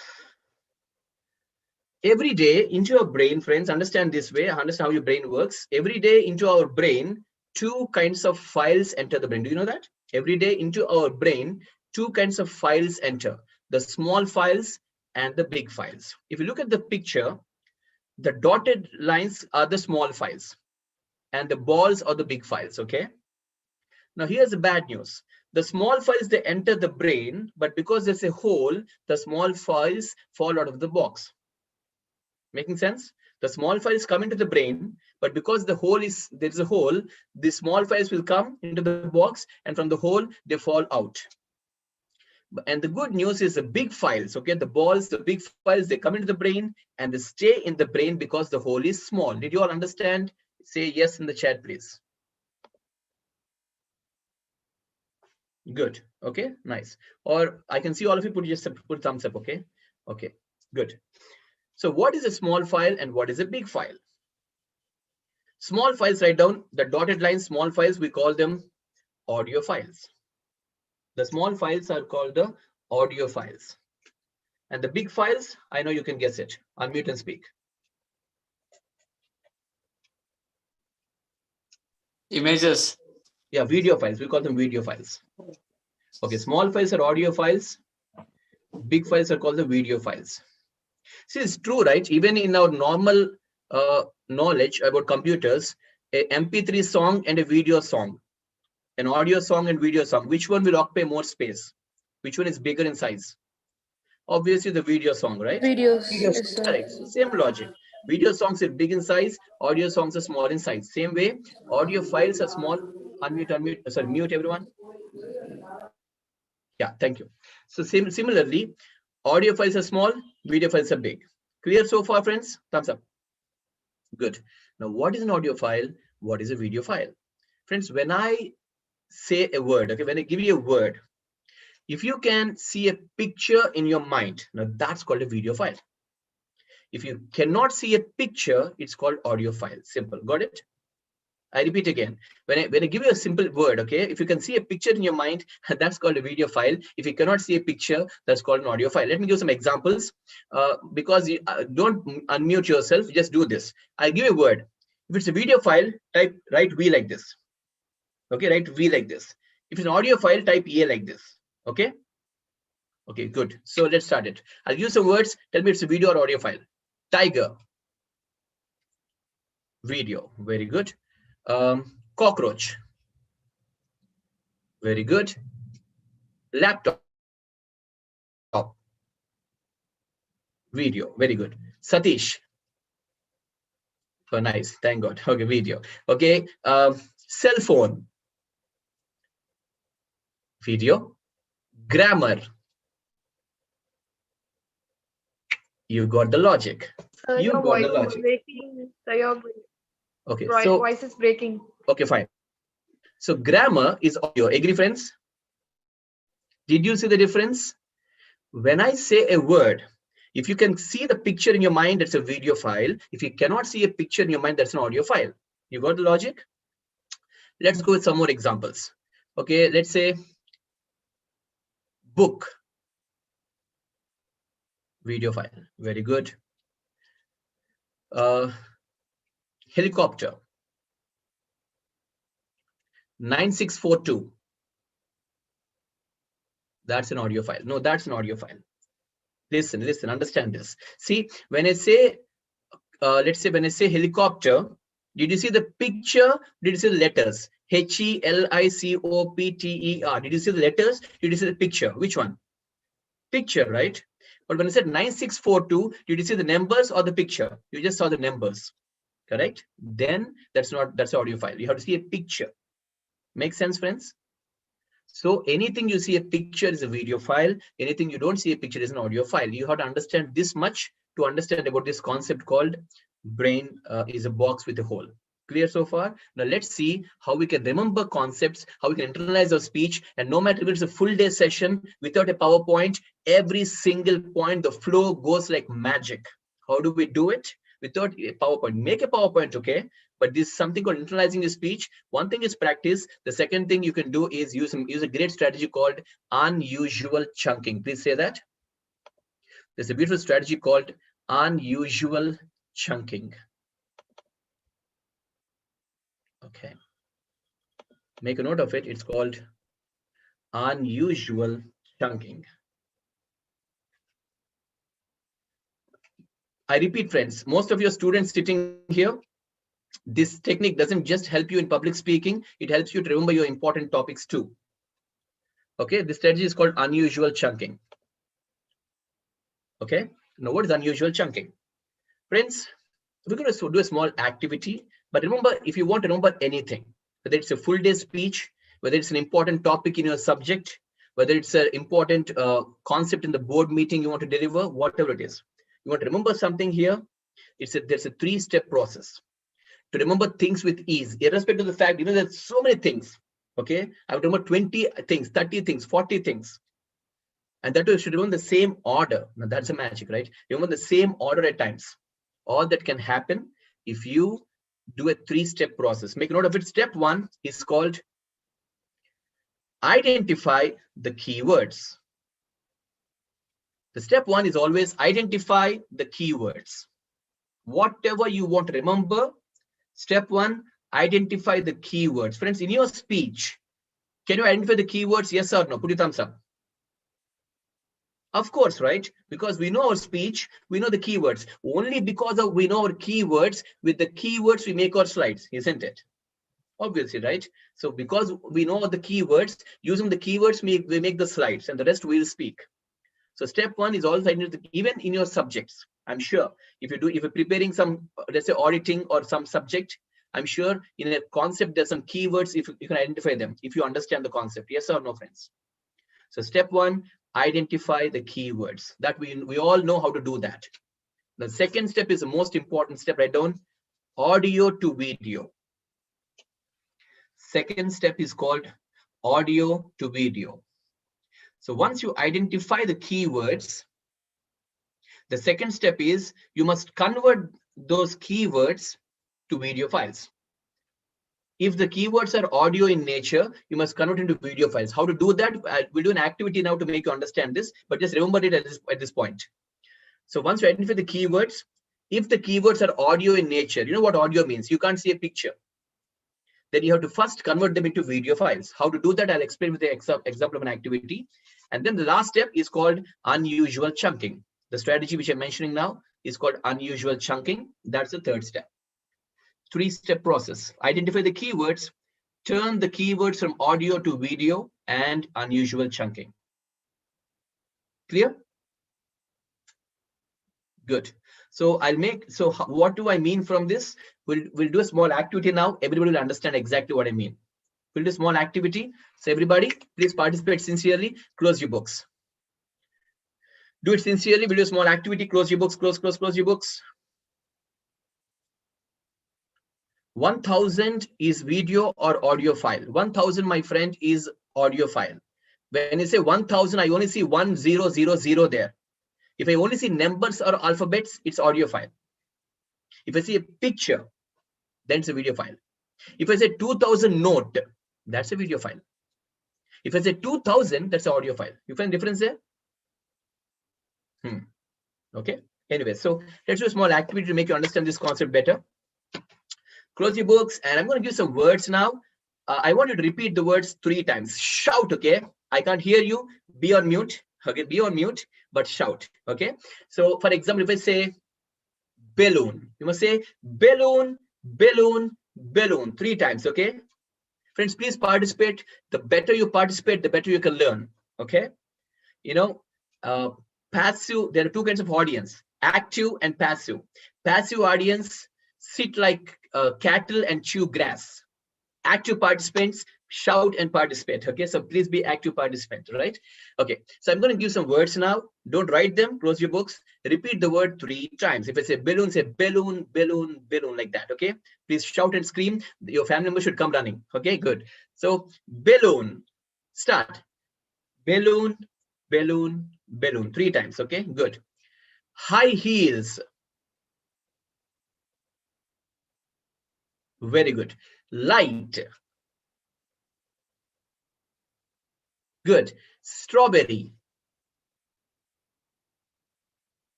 Every day into your brain, friends, understand this way, understand how your brain works. Every day into our brain, 2 kinds of files enter the brain. Do you know that? Every day into our brain, two kinds of files enter, the small files and the big files. If you look at the picture, the dotted lines are the small files and the balls are the big files, okay? Now here's the bad news. The small files, they enter the brain, but because there's a hole, the small files fall out of the box. Making sense? The small files come into the brain, but because there's a hole, the small files will come into the box, and from the hole, they fall out. And the good news is the big files, okay, the balls, the big files, they come into the brain and they stay in the brain because the hole is small. Did you all understand? Say yes in the chat, please. Good. Okay, nice. Or I can see all of you put thumbs up. Okay. Okay, good. So what is a small file and what is a big file? Small files, write down the dotted line, small files, we call them audio files. The small files are called the audio files. And the big files, I know you can guess it. Unmute and speak. Images. Yeah, video files. We call them video files. Okay, small files are audio files. Big files are called the video files. See, it's true, right? Even in our normal knowledge about computers, a MP3 song and a video song, an audio song and video song, which one will occupy more space? Which one is bigger in size? Obviously, the video song, right? Videos. Yes, correct. Same logic. Video songs are big in size, audio songs are small in size. Same way, audio files are small. Unmute, sorry, mute everyone. Yeah, thank you. So similarly, audio files are small, video files are big. Clear so far, friends? Thumbs up. Good. Now, what is an audio file? What is a video file? Friends, when I say a word, okay, when I give you a word, if you can see a picture in your mind, now that's called a video file. If you cannot see a picture, it's called audio file. Simple. Got it? I repeat again. When I give you a simple word, okay, if you can see a picture in your mind, that's called a video file. If you cannot see a picture, that's called an audio file. Let me give some examples. Because you don't unmute yourself, just do this. I give you a word. If it's a video file, write V like this. Okay, write V like this. If it's an audio file, type A like this. Okay. Okay, good. So let's start it. I'll use some words. Tell me it's a video or audio file. Tiger. Video. Very good. Cockroach. Very good. Laptop. Video. Very good. Satish. Oh, nice. Thank God. Okay, video. Okay. Cell phone. Video. Grammar. You got the logic. You your got voice the logic. is breaking. So your Okay, voice is breaking. Okay, fine. So grammar is audio. Agree, friends? Did you see the difference? When I say a word, if you can see the picture in your mind, that's a video file. If you cannot see a picture in your mind, that's an audio file. You got the logic? Let's go with some more examples. Okay, let's say book. Video file. Very good. Helicopter. 9642. That's an audio file. No, that's an audio file. Listen, understand this. See, when I say, let's say when I say helicopter, did you see the picture? Did you see the letters? Helicopter. Did you see the letters? Did you see the picture? Which one? Picture, right? But when I said 9642, did you see the numbers or the picture? You just saw the numbers, correct? Then that's audio file. You have to see a picture. Make sense, friends? So anything you see a picture is a video file. Anything you don't see a picture is an audio file. You have to understand this much to understand about this concept called brain is a box with a hole. Clear so far? Now let's see how we can remember concepts, how we can internalize our speech, and no matter if it's a full day session without a PowerPoint, every single point, the flow goes like magic. How do we do it? Without a PowerPoint. Make a PowerPoint, okay? But this is something called internalizing your speech. One thing is practice. The second thing you can do is use a great strategy called unusual chunking. Please say that. There's a beautiful strategy called unusual chunking. Okay. Make a note of it. It's called unusual chunking. I repeat, friends, most of your students sitting here, this technique doesn't just help you in public speaking, it helps you to remember your important topics too. Okay, this strategy is called unusual chunking. Okay, now what is unusual chunking? Friends, we're going to do a small activity, but remember, if you want to remember anything, whether it's a full day speech, whether it's an important topic in your subject, whether it's an important concept in the board meeting you want to deliver, whatever it is, you want to remember something here, there's a 3-step process to remember things with ease, irrespective of the fact, there's so many things. Okay, I have to remember 20 things, 30 things, 40 things. And that you should remember the same order. Now that's a magic, right? Remember the same order at times. All that can happen if you do a 3-step process. Make note of it. Step 1 is called identify the keywords. The step 1 is always identify the keywords. Whatever you want to remember, step 1, identify the keywords. Friends, in your speech, can you identify the keywords? Yes or no? Put your thumbs up. Of course, right? Because we know our speech, we know the keywords. Only because we know our keywords, with the keywords we make our slides, isn't it? Obviously, right? So because we know the keywords, using the keywords, we make the slides, and the rest we'll speak. So step 1 is also even in your subjects. I'm sure if you're preparing some, let's say, auditing or some subject, I'm sure in a concept there's some keywords, if you can identify them, if you understand the concept. Yes or no, friends? So step 1, identify the keywords. That we all know how to do that. The second step is the most important step. Write down audio to video. Second step is called audio to video. So once you identify the keywords, the second step is you must convert those keywords to video files. If the keywords are audio in nature, you must convert into video files. How to do that? We'll do an activity now to make you understand this, but just remember it at this point. So once you identify the keywords, if the keywords are audio in nature, you know what audio means? You can't see a picture. Then you have to first convert them into video files. How to do that? I'll explain with the example of an activity. And then the last step is called unusual chunking. The strategy which I'm mentioning now is called unusual chunking. That's the third step. 3-step process. Identify the keywords, turn the keywords from audio to video, and unusual chunking. Clear? Good. So what do I mean from this? We'll do a small activity now. Everybody will understand exactly what I mean. We'll do a small activity. So everybody, please participate sincerely. Close your books. Do it sincerely. We'll do a small activity. Close your books. Close your books. 1000 is video or audio file. 1000, my friend, is audio file. When you say 1000, I only see 1000 there. If I only see numbers or alphabets, it's audio file. If I see a picture, then it's a video file. If I say 2000 note, that's a video file. If I say 2000, that's an audio file. You find the difference there? Okay. Anyway, so let's do a small activity to make you understand this concept better. Close your books, and I'm going to give some words now. I want you to repeat the words 3 times. Shout, okay? I can't hear you. Be on mute. Okay, be on mute, but shout. Okay. So, for example, if I say balloon, you must say balloon, balloon, balloon 3 times. Okay. Friends, please participate. The better you participate, the better you can learn. Okay. Passive. There are 2 kinds of audience: active and passive. Passive audience sit like cattle and chew grass. Active participants shout and participate. Okay, so please be active participant, right? Okay, so I'm going to give some words now. Don't write them. Close your books. Repeat the word 3 times. If I say balloon, say balloon, balloon, balloon, like that. Okay, please shout and scream. Your family member should come running. Okay, good. So balloon, start. Balloon, balloon, balloon 3 times. Okay, good. High heels. Very good. Light. Good. Strawberry.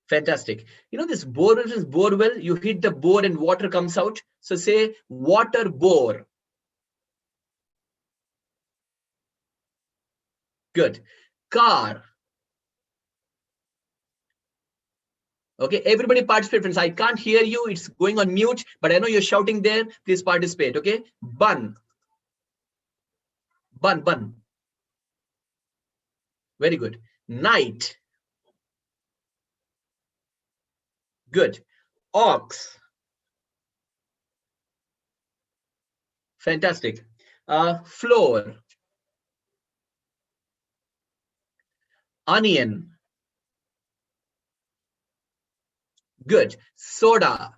Fantastic. You know this borewell, you hit the bore and water comes out. So say water bore. Good. car. Okay, everybody participate, friends. I can't hear you. It's going on mute, but I know you're shouting there. Please participate. Okay, bun. Bun, bun. Very good. Night. Good. Ox. Fantastic. Floor. Onion. Good. Soda.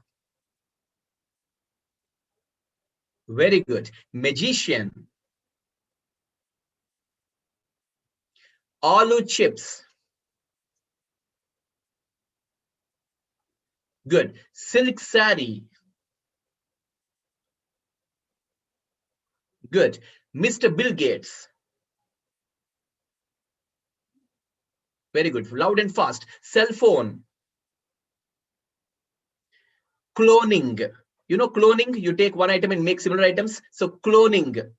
Very good. Magician. Aloo chips. Good. Silk saree. Good. Mr. Bill Gates. Very good. Loud and fast. Cell phone. Cloning. You know cloning? You take one item and make similar items. So cloning.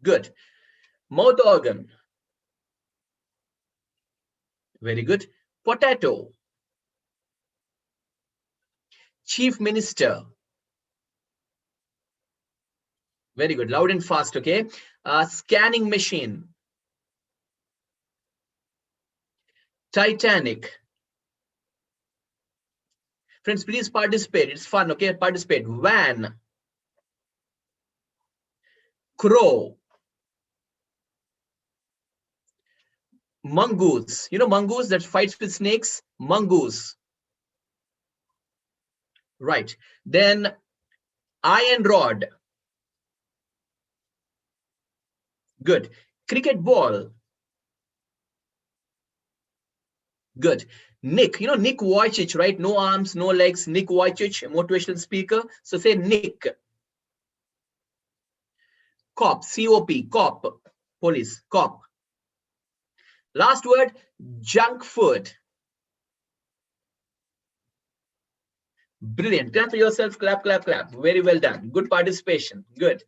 Good. Mouth organ. Very good. Potato. Chief Minister. Very good. Loud and fast. Okay. Scanning machine. Titanic. Friends, please participate. It's fun. Okay. Participate. Van. Crow. Mongoose. You know mongoose that fights with snakes? Mongoose. Right. Then iron rod. Good. Cricket ball. Good. Nick. You know Nick Vujicic, right? No arms, no legs. Nick Vujicic, motivational speaker. So say Nick. Cop. C-O-P. Cop. Police. Cop. Last word. Junk food. Brilliant. Clap for yourself. Clap, clap, clap. Very well done. Good participation. Good.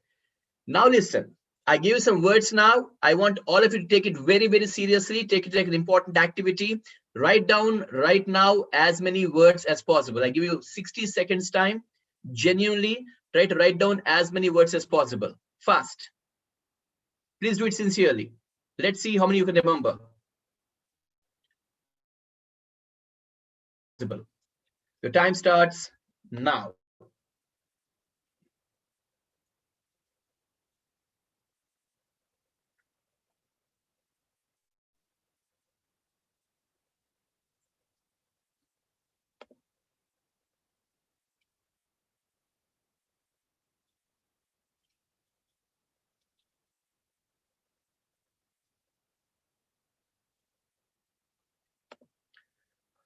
Now listen. I give you some words now. I want all of you to take it very, very seriously. Take it like an important activity. Write down right now as many words as possible. I give you 60 seconds time. Genuinely try to write down as many words as possible. Fast. Please do it sincerely. Let's see how many you can remember. Your time starts now.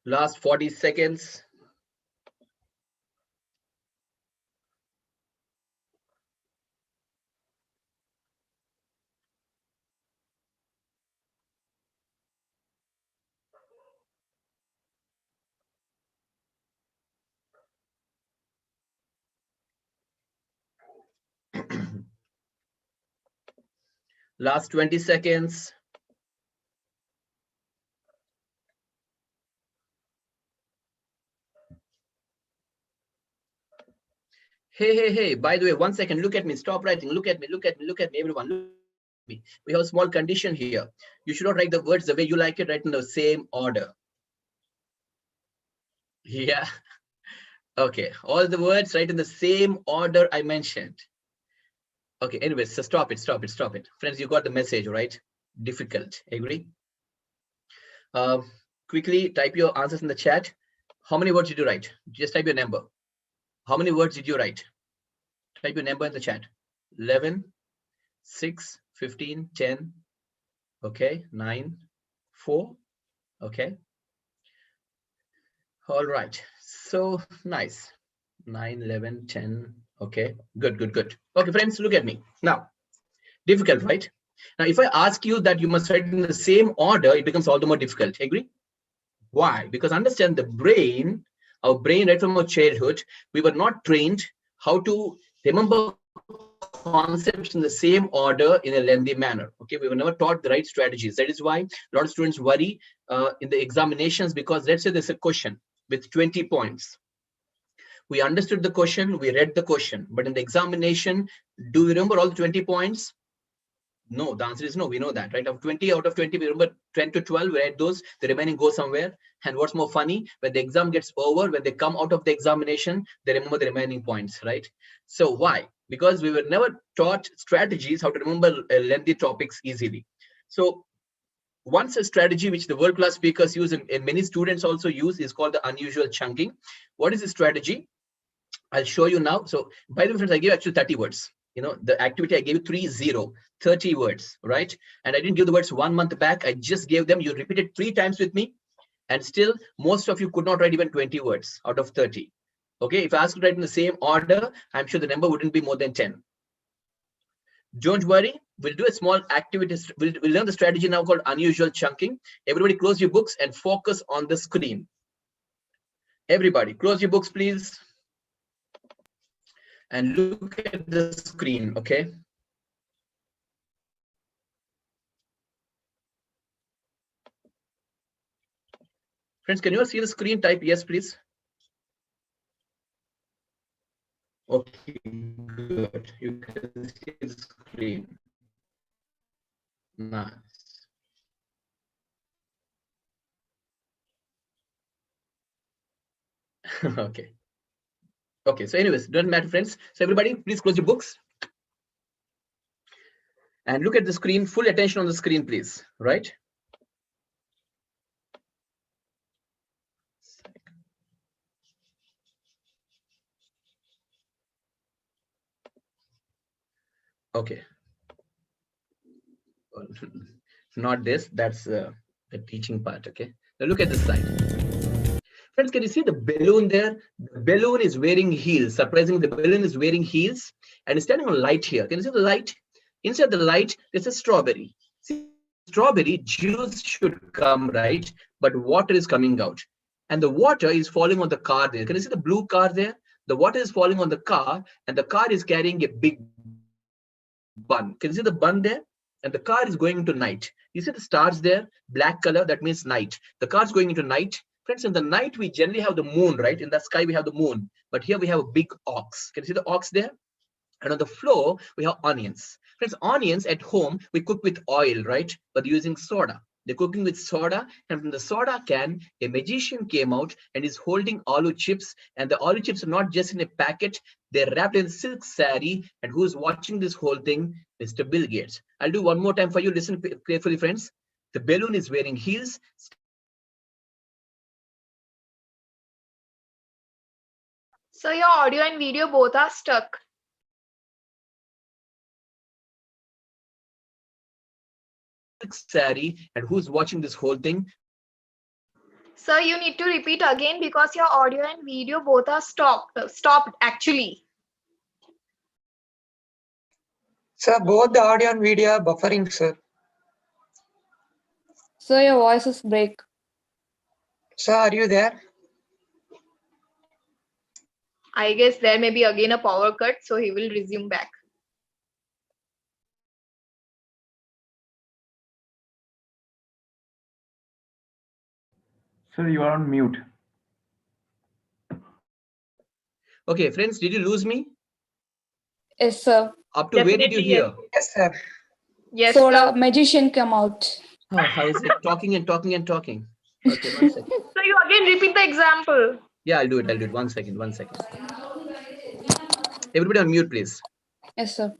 Last 40 seconds. Last 20 seconds. Hey, by the way, 1 second, look at me, stop writing, look at me, everyone, look at me. We have a small condition here. You should not write the words the way you like it, write in the same order. Yeah. Okay, all the words write in the same order I mentioned. Okay, anyways, so stop it. Friends, you got the message, right? Difficult, agree? Quickly type your answers in the chat. How many words did you write? Just type your number. How many words did you write? Type your number in the chat. 11, 6, 15, 10. Okay, 9, 4. Okay. All right. So nice. 9, 11, 10. Okay, good. Okay, friends, look at me. Now, difficult, right? Now, if I ask you that you must write in the same order, it becomes all the more difficult. Agree? Why? Because understand the brain, our brain right from our childhood, we were not trained how to remember concepts in the same order in a lengthy manner. Okay, we were never taught the right strategies. That is why a lot of students worry in the examinations, because let's say there's a question with 20 points. We understood the question, we read the question, but in the examination, do we remember all the 20 points? No, the answer is no. We know that, right? Of 20 out of 20, we remember 10 to 12, we read those, the remaining go somewhere. And what's more funny, when the exam gets over, when they come out of the examination, they remember the remaining points, right? So why? Because we were never taught strategies, how to remember lengthy topics easily. So once a strategy which the world-class speakers use and many students also use is called the unusual chunking. What is the strategy? I'll show you now. So by the way, friends, I gave actually 30 words. You know, the activity I gave you 30 words, right? And I didn't give the words 1 month back. I just gave them, you repeated 3 times with me. And still, most of you could not write even 20 words out of 30. Okay, if I asked you to write in the same order, I'm sure the number wouldn't be more than 10. Don't worry, we'll do a small activity. We'll learn the strategy now called unusual chunking. Everybody close your books and focus on the screen. Everybody, close your books, please. And look at the screen, okay? Friends, can you all see the screen? Type yes, please. Okay, good. You can see the screen. Nice. Okay. Okay, so anyways, doesn't matter, friends. So everybody, please close your books. And look at the screen, full attention on the screen, please, right? Okay. Not this, that's the teaching part, okay? Now look at this slide. Friends, can you see the balloon there? The balloon is wearing heels. Surprisingly, the balloon is wearing heels and is standing on light here. Can you see the light? Inside the light, there's a strawberry. See, strawberry juice should come, right? But water is coming out. And the water is falling on the car there. Can you see the blue car there? The water is falling on the car and the car is carrying a big bun. Can you see the bun there? And the car is going into night. You see the stars there? Black color, that means night. The car is going into night. Friends, in the night, we generally have the moon, right? In the sky, we have the moon. But here we have a big ox. Can you see the ox there? And on the floor, we have onions. Friends, onions at home, we cook with oil, right? But using soda. They're cooking with soda. And from the soda can, a magician came out and is holding aloo chips. And the aloo chips are not just in a packet. They're wrapped in silk saree. And who's watching this whole thing? Mr. Bill Gates. I'll do one more time for you. Listen carefully, friends. The balloon is wearing heels. So your audio and video both are stuck. Saree, and who's watching this whole thing? So you need to repeat again because your audio and video both are stopped actually. Sir, both the audio and video are buffering, sir. So your voices break. Sir, are you there? I guess there may be again a power cut, so he will resume back. Sir, you are on mute. Okay, friends, did you lose me? Yes, sir. Up to where did you hear? Yes, sir. Yes, So sir. the magician come out. Oh, how is it? Talking and talking and talking. Okay, 1 second. So you again repeat the example. Yeah, I'll do it. 1 second. 1 second. Everybody on mute, please. Yes, sir.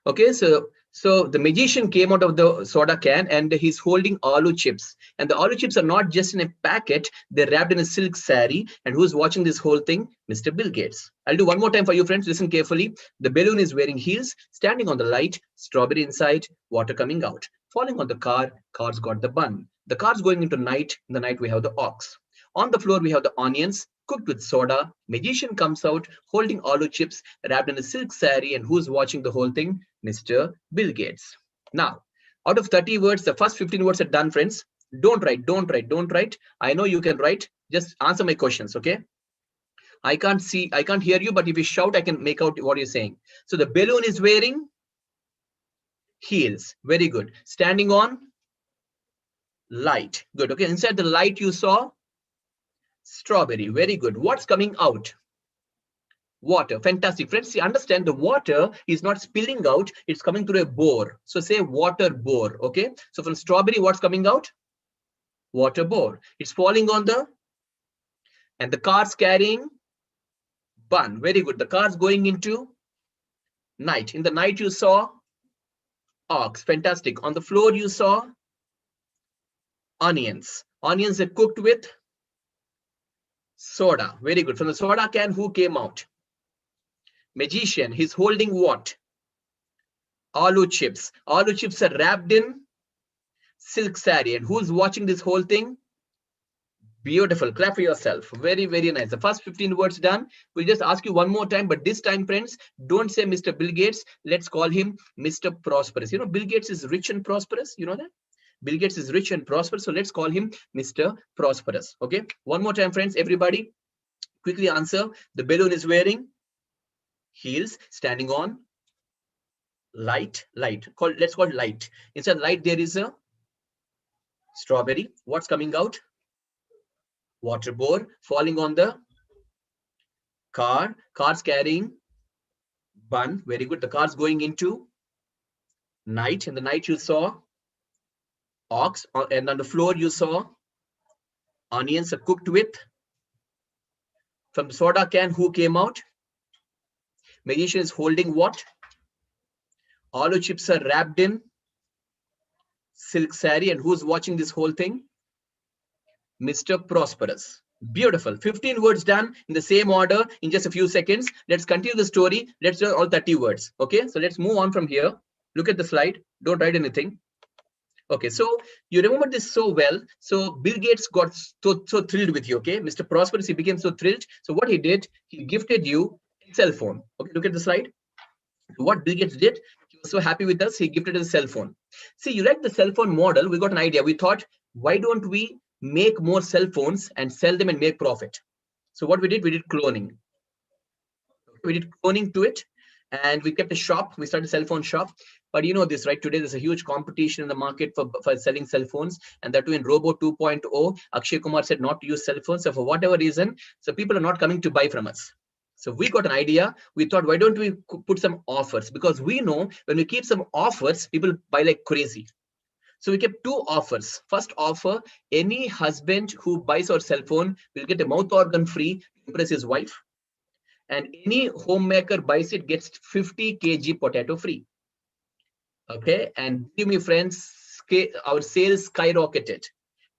Okay, so the magician came out of the soda can and he's holding aloo chips. And the aloo chips are not just in a packet, they're wrapped in a silk saree. And who's watching this whole thing? Mr. Bill Gates. I'll do one more time for you, friends. Listen carefully. The balloon is wearing heels, standing on the light, strawberry inside, water coming out. Falling on the car, car's got the bun. The car's going into night. In the night, we have the ox. On the floor, we have the onions, cooked with soda. Magician comes out, holding aloo chips, wrapped in a silk saree. And who's watching the whole thing? Mr. Bill Gates. Now, out of 30 words, the first 15 words are done, friends. Don't write. I know you can write. Just answer my questions, okay? I can't see, I can't hear you, but if you shout, I can make out what you're saying. So the balloon is wearing heels. Very good. Standing on light. Good. Okay. Inside the light you saw strawberry. Very good. What's coming out? Water. Fantastic. Friends, see, understand the water is not spilling out. It's coming through a bore. So say water bore. Okay. So from strawberry, what's coming out? Water bore. It's falling on the, and the car's carrying bun. Very good. The car's going into night. In the night you saw ox. Fantastic. On the floor you saw onions. Onions are cooked with soda. Very good. From the soda can, who came out? Magician. He's holding what? Aloo chips. Aloo chips are wrapped in silk saree. And who's watching this whole thing? Beautiful. Clap for yourself. Very, very nice. The first 15 words done. We'll just ask you one more time, but this time, friends, don't say Mr. Bill Gates. Let's call him Mr. Prosperous. You know, Bill Gates is rich and prosperous. You know that? Bill Gates is rich and prosperous. So let's call him Mr. Prosperous. Okay. One more time, friends. Everybody, quickly answer. The balloon is wearing heels, standing on light. Let's call it light. Inside light, there is a strawberry. What's coming out? Water bore. Falling on the car. Car's carrying bun. Very good. The car's going into night. In the night you saw ox, and on the floor you saw onions are cooked with. From the soda can, who came out? Magician is holding what? Aloo chips are wrapped in silk saree. And who's watching this whole thing? Mr. Prosperous. Beautiful. 15 words done in the same order in just a few seconds. Let's continue the story. Let's do all 30 words. Okay, so let's move on from here. Look at the slide. Don't write anything. Okay, so you remember this so well. So Bill Gates got so thrilled with you. Okay, Mr. Prosperous, he became so thrilled. So what he did, he gifted you a cell phone. Okay, look at the slide. What Bill Gates did, he was so happy with us, he gifted us a cell phone. See, you like the cell phone model. We got an idea. We thought, why don't we make more cell phones and sell them and make profit? So what we did cloning. We did cloning to it, and we kept a shop. We started a cell phone shop. But you know this, right? Today there's a huge competition in the market for selling cell phones, and that too in Robo 2.0. Akshay Kumar said not to use cell phones. So for whatever reason, so people are not coming to buy from us. So we got an idea. We thought, why don't we put some offers? Because we know when we keep some offers, people buy like crazy. So we kept two offers. First offer, any husband who buys our cell phone will get a mouth organ free to impress his wife. And any homemaker buys it gets 50 kg potato free. Okay, and give me friends, our sales skyrocketed.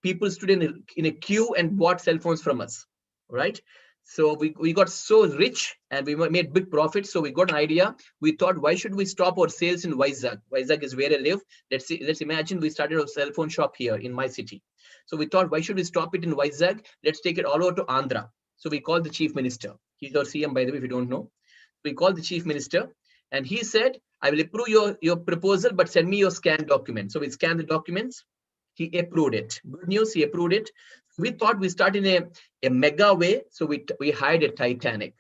People stood in a queue and bought cell phones from us, right? So we got so rich and we made big profits. So we got an idea. We thought, why should we stop our sales in Vizag? Vizag is where I live. Let's imagine we started a cell phone shop here in my city. So we thought, why should we stop it in Vizag? Let's take it all over to Andhra. So we called the chief minister. He's our CM, by the way, if you don't know. We called the chief minister and he said, I will approve your proposal, but send me your scanned document. So we scanned the documents. He approved it. Good news, he approved it. We thought we start in a mega way. So we hired a Titanic.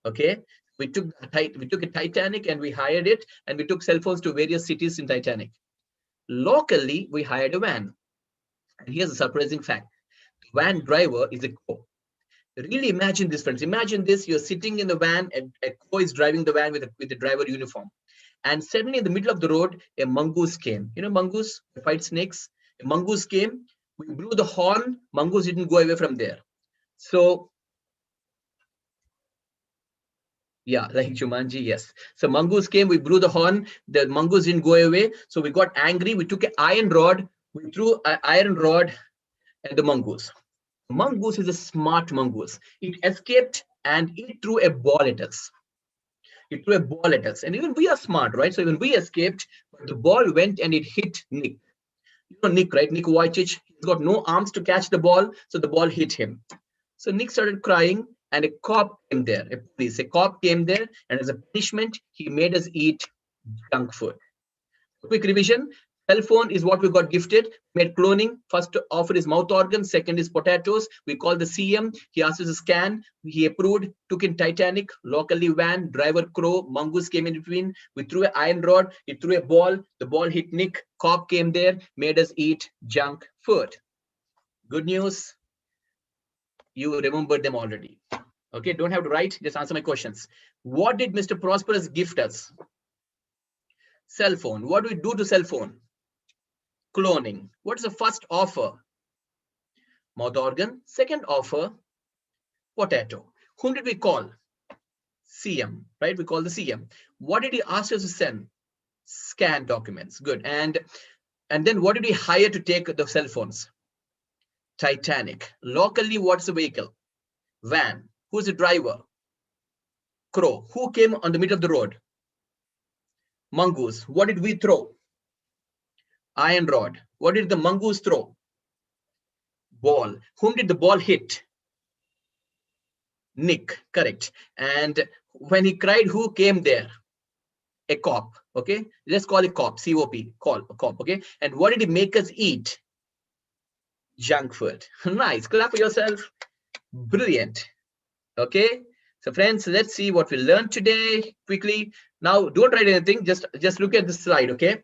Okay. We took a Titanic and we hired it, and we took cell phones to various cities in Titanic. Locally, we hired a van. And here's a surprising fact. The van driver is a co. Really imagine this, friends. Imagine this. You're sitting in the van and a co is driving the van with the driver uniform. And suddenly in the middle of the road, a mongoose came. You know mongoose, they fight snakes. A mongoose came. We blew the horn. Mongoose didn't go away from there. So, yeah, like Jumanji, yes. So mongoose came. We blew the horn. The mongoose didn't go away. So we got angry. We took an iron rod. We threw an iron rod at the mongoose. Mongoose is a smart mongoose. It escaped and it threw a ball at us. It threw a ball at us. And even we are smart, right? So even we escaped, but the ball went and it hit Nick. You know Nick, right? Nick Vujicic. He's got no arms to catch the ball, so the ball hit him. So Nick started crying, and a cop came there. A cop came there, and as a punishment, he made us eat junk food. Quick revision. Cell phone is what we got gifted. Made cloning. First offer is mouth organ. Second is potatoes. We call the CM. He asked us to scan. He approved. Took in Titanic. Locally van. Driver crow. Mongoose came in between. We threw an iron rod. He threw a ball. The ball hit Nick. Cop came there. Made us eat junk food. Good news. You remembered them already. Okay, don't have to write. Just answer my questions. What did Mr. Prosperous gift us? Cell phone. What do we do to cell phone? Cloning. What's the first offer? Mouth organ. Second offer, potato. Whom did we call? CM, right? We call the CM. What did he ask us to send? Scan documents. Good. And then what did we hire to take the cell phones? Titanic. Locally, what's the vehicle? Van. Who's the driver? Crow. Who came on the middle of the road? Mongoose. What did we throw? Iron rod. What did the mongoose throw? Ball. Whom did the ball hit? Nick. Correct. And when he cried, who came there? A cop. Okay. Let's call it cop. C-O-P. Call a cop. Okay. And what did he make us eat? Junk food. Nice. Clap for yourself. Brilliant. Okay. So friends, let's see what we learned today quickly. Now, don't write anything. Just look at the slide. Okay.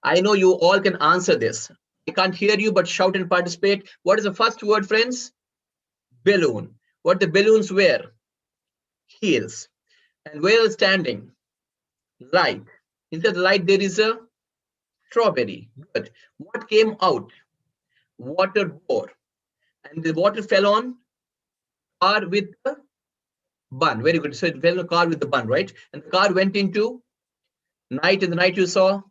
I know you all can answer this. I can't hear you, but shout and participate. What is the first word, friends? Balloon. What the balloons wear? Heels. And where is standing? Light. Inside the light, there is a strawberry. Good. What came out? Water bore. And the water fell on car with the bun. Very good. So it fell on a car with the bun, right? And the car went into night. In the night, you saw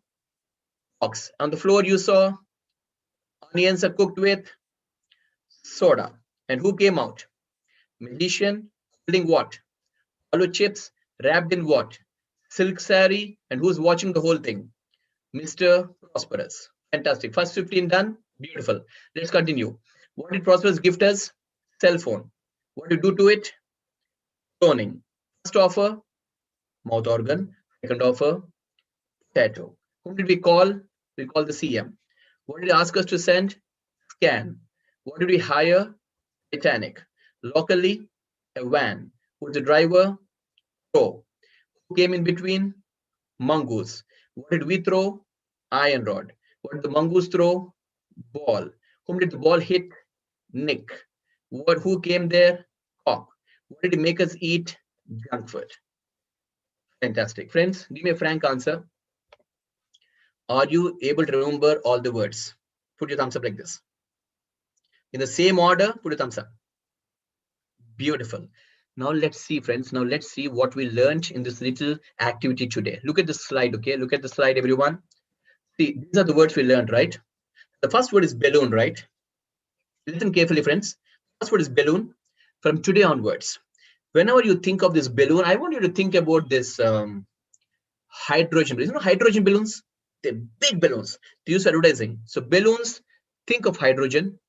ox. On the floor, you saw onions are cooked with soda. And who came out? Magician holding what? Hollow chips wrapped in what? Silk saree. And who's watching the whole thing? Mr. Prosperous. Fantastic. First 15 done. Beautiful. Let's continue. What did Prosperous gift us? Cell phone. What do you do to it? Cloning. First offer, mouth organ. Second offer, potato. Whom did we call? We call the CM. What did he ask us to send? Scan. What did we hire? Titanic. Locally, a van. Who's the driver? Crow. Who came in between? Mongoose. What did we throw? Iron rod. What did the mongoose throw? Ball. Whom did the ball hit? Nick. Who came there? Cop. What did he make us eat? Junk food. Fantastic. Friends, give me a frank answer. Are you able to remember all the words? Put your thumbs up like this. In the same order, put a thumbs up. Beautiful. Now let's see, friends. Now let's see what we learned in this little activity today. Look at the slide, okay? Look at the slide, everyone. See, these are the words we learned, right? The first word is balloon, right? Listen carefully, friends. First word is balloon. From today onwards, whenever you think of this balloon, I want you to think about this hydrogen balloons. You know hydrogen balloons? They're big balloons. They use advertising. So balloons, think of hydrogen.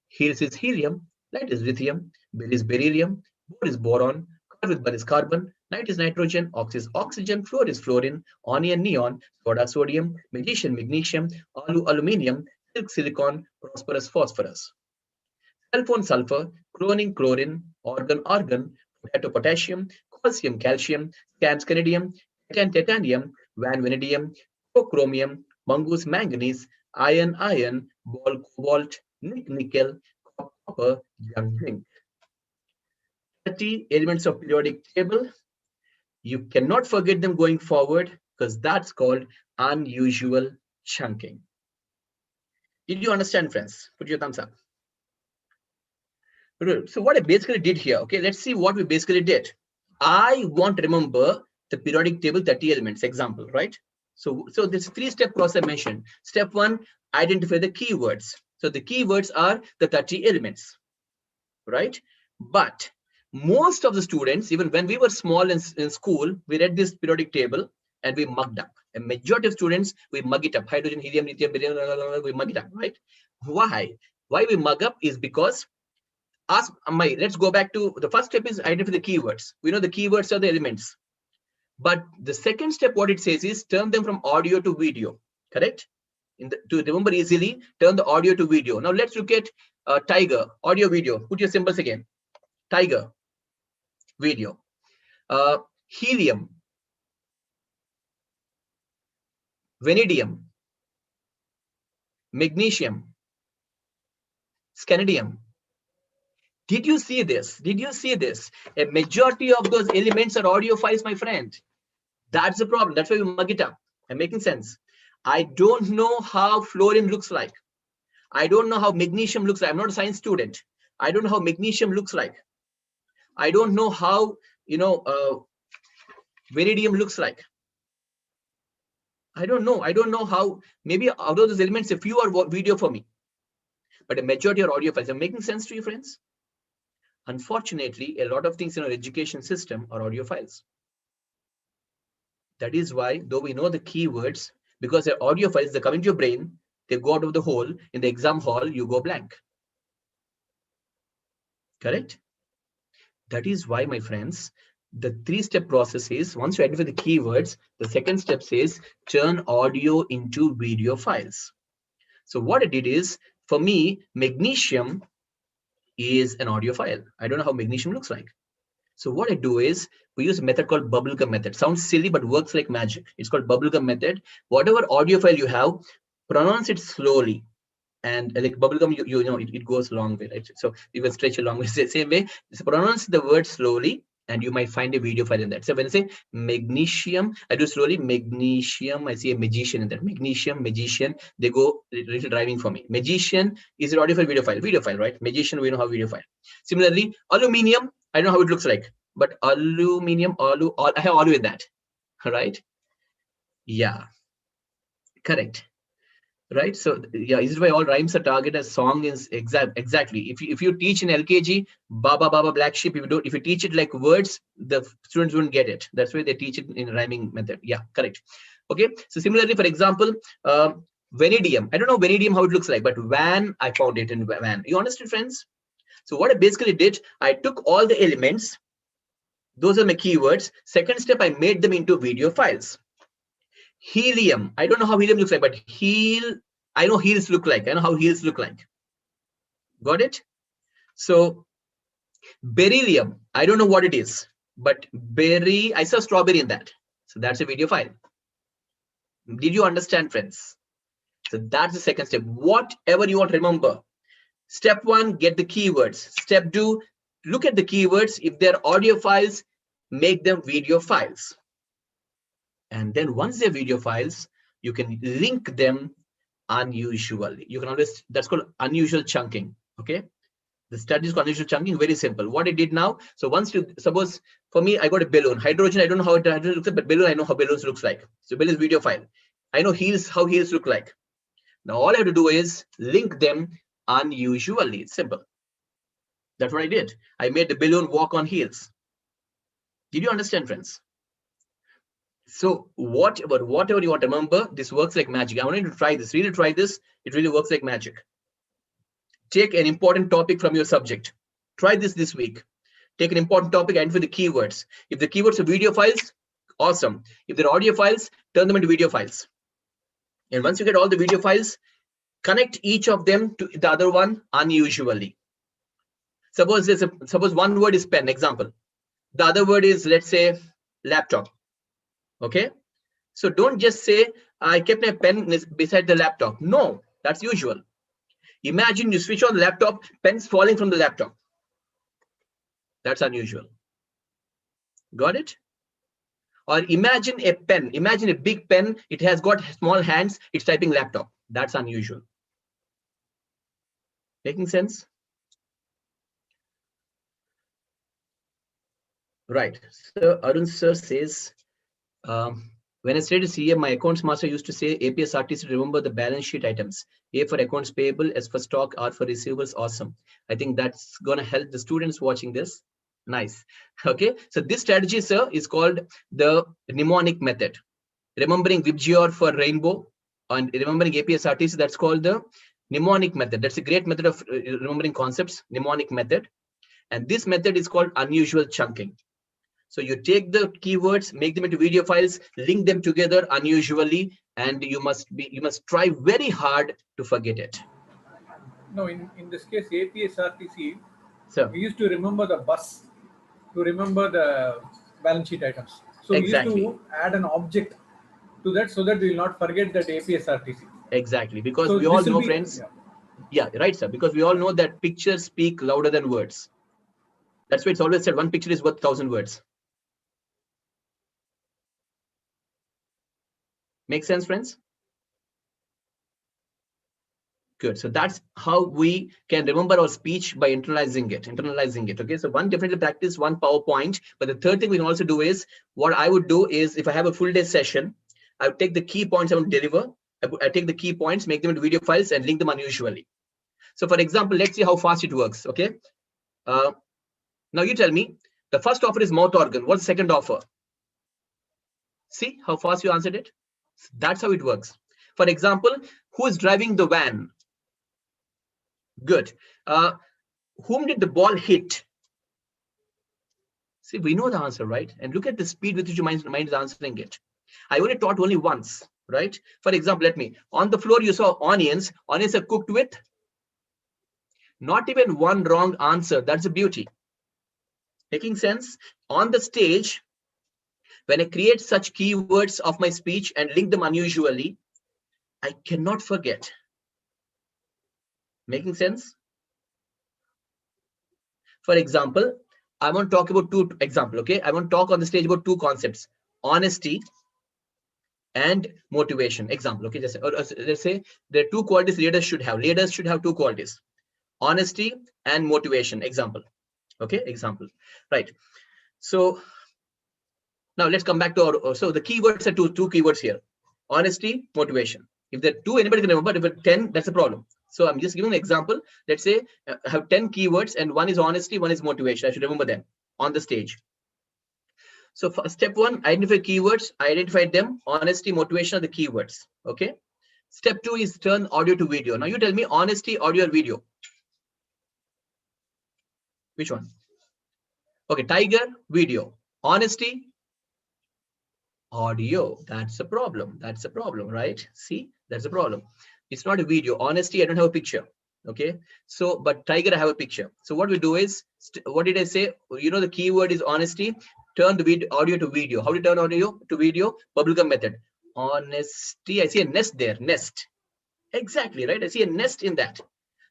Helium is helium. Light is lithium. Bell is beryllium. Boron is boron. Car with bun is carbon. Night is nitrogen. Ox is oxygen. Fluor is fluorine. Onion, neon. Soda, sodium. Magician, magnesium. Alu, aluminium. Silk, silicon. Prosperous, phosphorus. Cell phone, sulfur. Cloning, chlorine. Organ, argon. Potato, potassium. Calcium, calcium. Scan, scandium. Titan, titanium. Van, vanadium. Chromium. Mongoose, manganese. Iron, iron. Ball, cobalt. Nickel. Copper, young zinc. 30 elements of periodic table. You cannot forget them going forward because that's called unusual chunking. Did you understand, friends? Put your thumbs up. So what I basically did here, okay, let's see what we basically did. I want to remember the periodic table 30 elements example, right? So this 3-step process I mentioned. Step 1, identify the keywords. So the keywords are the 30 elements, right? But most of the students, even when we were small in school, we read this periodic table and we mugged up. A majority of students, we mug it up. Hydrogen, helium, lithium, beryllium, we mug it up, right? Why? Why we mug up is because let's go back to the first step is identify the keywords. We know the keywords are the elements. But the second step, what it says is turn them from audio to video. Correct? To remember easily, turn the audio to video. Now let's look at tiger, audio, video. Put your symbols again. Tiger, video. Helium, vanadium, magnesium, scandium. Did you see this? Did you see this? A majority of those elements are audio files, my friend. That's the problem. That's why we mug it up. I'm making sense. I don't know how fluorine looks like. I don't know how magnesium looks like. I'm not a science student. I don't know how magnesium looks like. I don't know how, vanadium looks like. I don't know. I don't know how. Maybe out of those elements, a few are video for me, but a majority are audio files. Am I making sense to you, friends? Unfortunately, a lot of things in our education system are audio files. That is why, though we know the keywords, because they're audio files, they come into your brain, they go out of the hole. In the exam hall, you go blank. Correct? That is why, my friends, the 3-step process is, once you identify the keywords, the second step says turn audio into video files. So what I did is, for me, magnesium is an audio file. I don't know how magnesium looks like. So what I do is, we use a method called bubblegum method. Sounds silly, but works like magic. It's called bubblegum method. Whatever audio file you have, pronounce it slowly. And like bubblegum, you know, it goes a long way, right? So you can stretch a long way. Same way, so pronounce the word slowly, and you might find a video file in that. So when I say magnesium, I do slowly, magnesium, I see a magician in that. Magnesium, magician, they go a little driving for me. Magician is an audio file, video file, right? Magician, we know how video file. Similarly, aluminium, I don't know how it looks like, but aluminium, I have alu in that, right? Yeah, correct. Right, so yeah, this is why all rhymes are targeted as song is exactly. If you teach in LKG, Baba Baba Black Sheep, if you teach it like words, the students wouldn't get it. That's why they teach it in rhyming method. Yeah, correct. Okay, so similarly, for example, vanadium. I don't know vanadium how it looks like, but van, I found it in van. You understand, friends? So what I basically did, I took all the elements. Those are my keywords. Second step, I made them into video files. Helium, I don't know how helium looks like, but I know heels look like. I know how heels look like. Got it? So beryllium, I don't know what it is, but I saw strawberry in that. So that's a video file. Did you understand, friends? So that's the second step. Whatever you want to remember. Step 1, get the keywords. Step 2, look at the keywords. If they're audio files, make them video files. And then once they're video files, you can link them unusually. You can always, that's called unusual chunking. Okay. The study is called unusual chunking, very simple. What I did now, so once you, suppose for me, I got a balloon. Hydrogen, I don't know how it looks like, but balloon, I know how balloons looks like. So balloon is video file. I know heels, how heels look like. Now all I have to do is link them unusually. It's simple. That's what I did. I made the balloon walk on heels. Did you understand, friends? So whatever you want to remember, this works like magic. I want you to try this. Really try this. It really works like magic. Take an important topic from your subject. Try this week. Take an important topic, identify the keywords. If the keywords are video files, awesome. If they're audio files, turn them into video files. And once you get all the video files, connect each of them to the other one unusually. Suppose one word is pen, example. The other word is, let's say, laptop. Okay, so don't just say I kept my pen beside the laptop. No, that's usual. Imagine you switch on the laptop, pen's falling from the laptop. That's unusual. Got it? Or imagine a pen, imagine a big pen, it has got small hands, it's typing laptop. That's unusual. Making sense? Right, so Arun sir says, when I studied CA, my accounts master used to say APS artists remember the balance sheet items. A for accounts payable, S for stock, R for receivables. Awesome. I think that's going to help the students watching this. Nice. Okay. So this strategy, sir, is called the mnemonic method. Remembering WebGeor for rainbow and remembering APS artists, that's called the mnemonic method. That's a great method of remembering concepts, mnemonic method. And this method is called unusual chunking. So you take the keywords, make them into video files, link them together unusually, and you must try very hard to forget it. No, in this case, APSRTC, So we used to remember the bus to remember the balance sheet items. So exactly. we used to add an object to that so that we will not forget that APSRTC. Exactly, because So we all this will know, be- friends. Yeah, right, sir. Because we all know that pictures speak louder than words. That's why it's always said one picture is worth 1,000 words. Make sense, friends? Good. So that's how we can remember our speech, by internalizing it. Okay. So one, definitely practice one PowerPoint. But the third thing we can also do is, what I would do is, if I have a full day session, I would take the key points I want to deliver. I take the key points, make them into video files, and link them unusually. So for example, let's see how fast it works. Okay. Now you tell me, the first offer is mouth organ. What's the second offer? See how fast you answered it? That's how it works. For example, who is driving the van? Good. Whom did the ball hit? See, we know the answer, right? And look at the speed with which your mind is answering it. I only taught only once, right? For example, on the floor you saw onions. Onions are cooked with? Not even one wrong answer. That's the beauty. Making sense? On the stage, when I create such keywords of my speech and link them unusually, I cannot forget. Making sense? For example, I want to talk about two examples. Okay, I want to talk on the stage about two concepts: honesty and motivation. Example. Okay, let's say there are two qualities leaders should have. Leaders should have two qualities: honesty and motivation. Example. Okay, example. Right. So now let's come back to our. So the keywords are two keywords here: honesty, motivation. If there are two, anybody can remember. If it's 10, that's a problem. So I'm just giving an example. Let's say I have 10 keywords, and one is honesty, one is motivation. I should remember them on the stage. So for step one, identify keywords. I identified them. Honesty, motivation are the keywords. Okay. Step two is turn audio to video. Now you tell me, honesty, audio, or video. Which one? Okay, tiger, video. Honesty, audio. That's a problem. That's a problem, right? See, that's a problem. It's not a video. Honesty, I don't have a picture. Okay. So, but tiger, I have a picture. So what we do is, what did I say? You know, the keyword is honesty. Turn the video, audio to video. How do you turn audio to video? Bubblegum method. Honesty. I see a nest there. Nest. Exactly, right? I see a nest in that.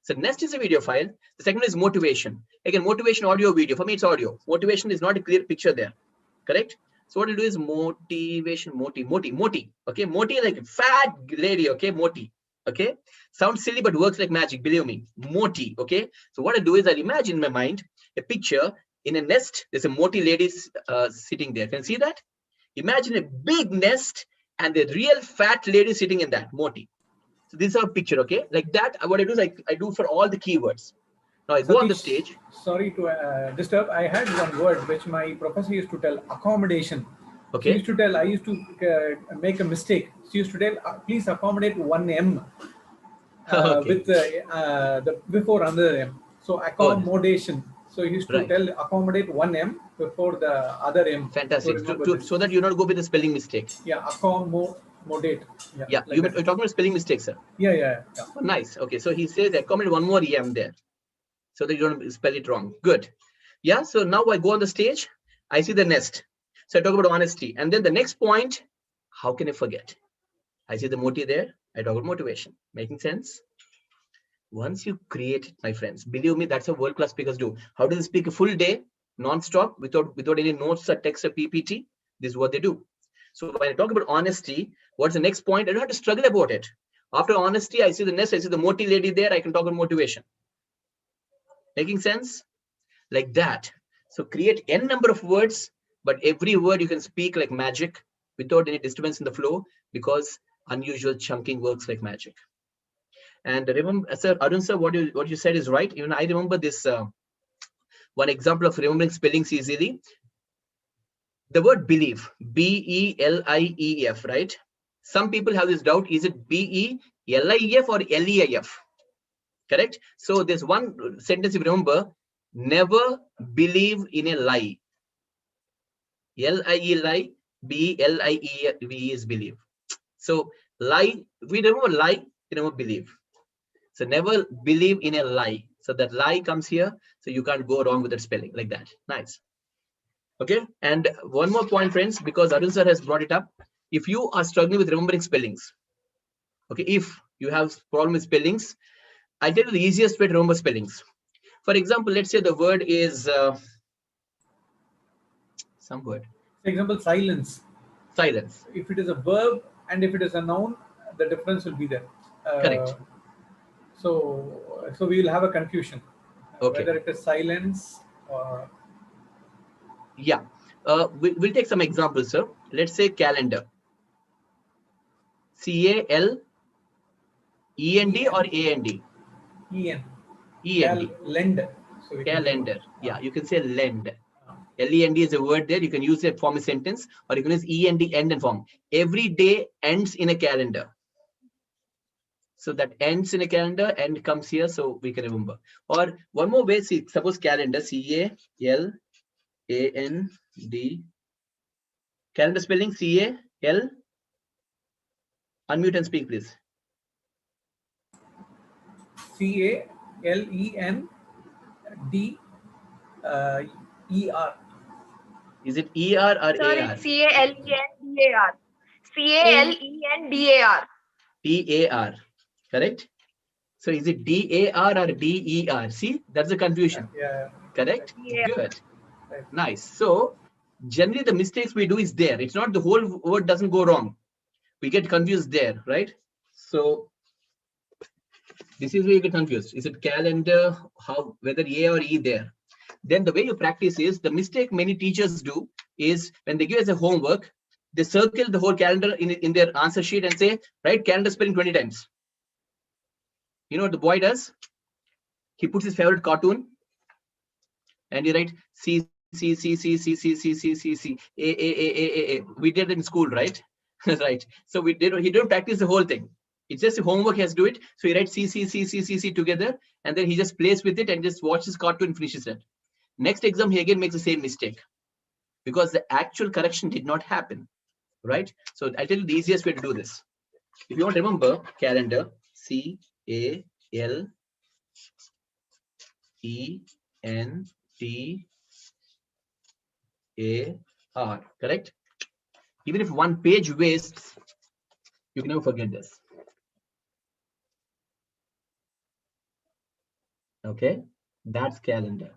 So nest is a video file. The second is motivation. Again, motivation, audio, video. For me, it's audio. Motivation is not a clear picture there. Correct? So what we'll do is motivation, moti. Okay, moti like fat lady. Okay, moti. Okay, sounds silly but works like magic. Believe me, moti. Okay, so what I do is I imagine in my mind a picture in a nest. There's a moti lady sitting there. Can you see that? Imagine a big nest and the real fat lady sitting in that moti. So this is our picture. Okay, like that. What I do is I do for all the keywords. Now I go on the stage. Sorry to disturb. I had one word which my professor used to tell: accommodation. Okay. She used to tell, I used to make a mistake. She used to tell, please accommodate one M Okay. with the before another M. So accommodation. So he used to tell, accommodate one M before the other M. Fantastic. So that you not go with the spelling mistake. Yeah, accommodate. Yeah, like you're talking about spelling mistakes, sir. Yeah. Oh, nice. Okay, so he says accommodate one more M there, so that you don't spell it wrong. Good. Yeah. So now I go on the stage. I see the nest. So I talk about honesty, and then the next point, how can I forget? I see the motive there. I talk about motivation. Making sense? Once you create it, my friends, believe me, that's what world-class speakers do. How do they speak a full day, non-stop, without any notes or text or PPT? This is what they do. So when I talk about honesty, what's the next point? I don't have to struggle about it. After honesty, I see the nest. I see the motive lady there. I can talk about motivation. Making sense? Like that. So create n number of words. But every word you can speak like magic without any disturbance in the flow, because unusual chunking works like magic. And remember, sir, Arun sir, what you said is right. Even I remember this one example of remembering spellings easily. The word believe, B-E-L-I-E-F, right? Some people have this doubt: is it B-E-L-I-E-F or L-E-I-F? Correct. So there's one sentence you remember: never believe in a lie. L-I-E lie, B-L-I-E-V is believe. So lie, we remember lie, we remember believe. So never believe in a lie. So that lie comes here, so you can't go wrong with that spelling like that. Nice. Okay, and one more point, friends, because Arun sir has brought it up. If you are struggling with remembering spellings, okay, if you have problem with spellings, I'll tell you the easiest way to remember spellings. For example, let's say the word is some word. For example, silence. Silence. If it is a verb and if it is a noun, the difference will be there. Correct. So we will have a confusion. Okay. Whether it is silence or... Yeah. We'll take some examples, sir. Let's say calendar. C-A-L-E-N-D or A-N-D? E-N. E-N-D. Lend. So calendar. Yeah, you can say lend. L-E-N-D is a word there. You can use it form a sentence, or you can use E-N-D, end and form. Every day ends in a calendar. So that ends in a calendar and comes here, so we can remember. Or one more way, see, suppose calendar, C-A-L-A-N-D. Calendar spelling, C-A-L. Unmute and speak, please. C-A-L-E-N-D-E-R. Is it E-R or Sir, A-R? it's C-A-L-E-N-D-A-R. C-A-L-E-N-D-A-R. D-A-R, correct? So is it D-A-R or D-E-R? See, that's the confusion. Yeah. Correct? Yeah. Good. Nice. So generally the mistakes we do is there. It's not the whole word doesn't go wrong. We get confused there, right? So this is where you get confused. Is it calendar? How, whether A or E there? Then the way you practice is, the mistake many teachers do is when they give us a homework, they circle the whole calendar in their answer sheet and say, write calendar spelling 20 times. You know what the boy does? He puts his favorite cartoon and he writes C, C, C, C, C, C, C, C, C, C, A. We did it in school, right? Right. So he didn't practice the whole thing. It's just a homework, he has to do it. So he writes C, C, C, C, C, C together, and then he just plays with it and just watches cartoon and finishes it. Next exam, he again makes the same mistake because the actual correction did not happen, right? So I'll tell you the easiest way to do this. If you want to remember calendar, C-A-L-E-N-D-A-R, correct? Even if one page wastes, you can never forget this. Okay, that's calendar.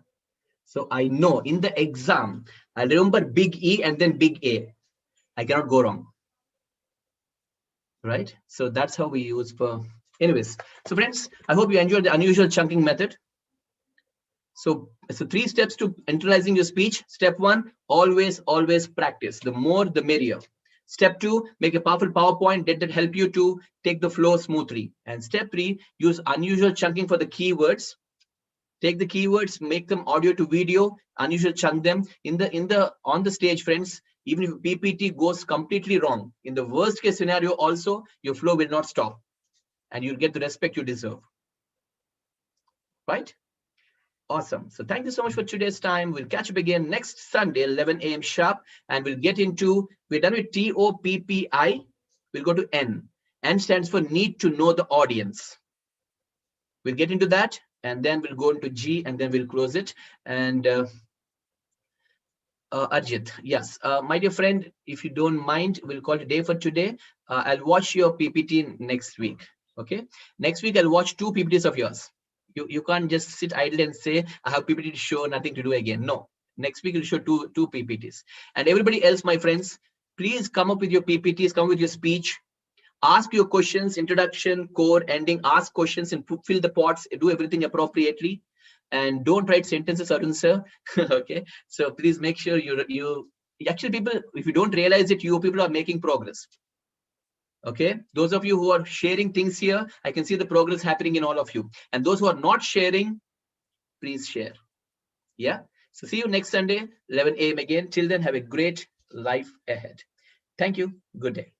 So I know in the exam, I'll remember big E and then big A. I cannot go wrong. Right? So that's how we use for. Anyways, so friends, I hope you enjoyed the unusual chunking method. So 3 steps to internalizing your speech. Step 1, always practice. The more, the merrier. Step 2, make a powerful PowerPoint that help you to take the flow smoothly. And step 3, use unusual chunking for the keywords. Take the keywords, make them audio to video, unusual chunk them on the stage, friends. Even if PPT goes completely wrong, in the worst case scenario also, your flow will not stop and you'll get the respect you deserve. Right? Awesome. So thank you so much for today's time. We'll catch up again next Sunday, 11 a.m. sharp, and we'll get into, we're done with TOPPI. We'll go to N. N stands for need to know the audience. We'll get into that, and then we'll go into G, and then we'll close it. And Arjit, yes, my dear friend, if you don't mind, we'll call it a day for today. I'll watch your PPT next week. Okay, next week I'll watch 2 PPTs of yours. You can't just sit idle and say I have PPT to show, nothing to do again. No, next week we'll show two PPTs. And everybody else, my friends, please come up with your PPTs, come with your speech. Ask your questions, introduction, core, ending. Ask questions and fill the pots. Do everything appropriately, and don't write sentences, Arun sir. Okay, so please make sure you actually, people, if you don't realize it, you people are making progress. Okay, those of you who are sharing things here, I can see the progress happening in all of you. And those who are not sharing, please share. Yeah. So see you next Sunday, 11 a.m. again. Till then, have a great life ahead. Thank you. Good day.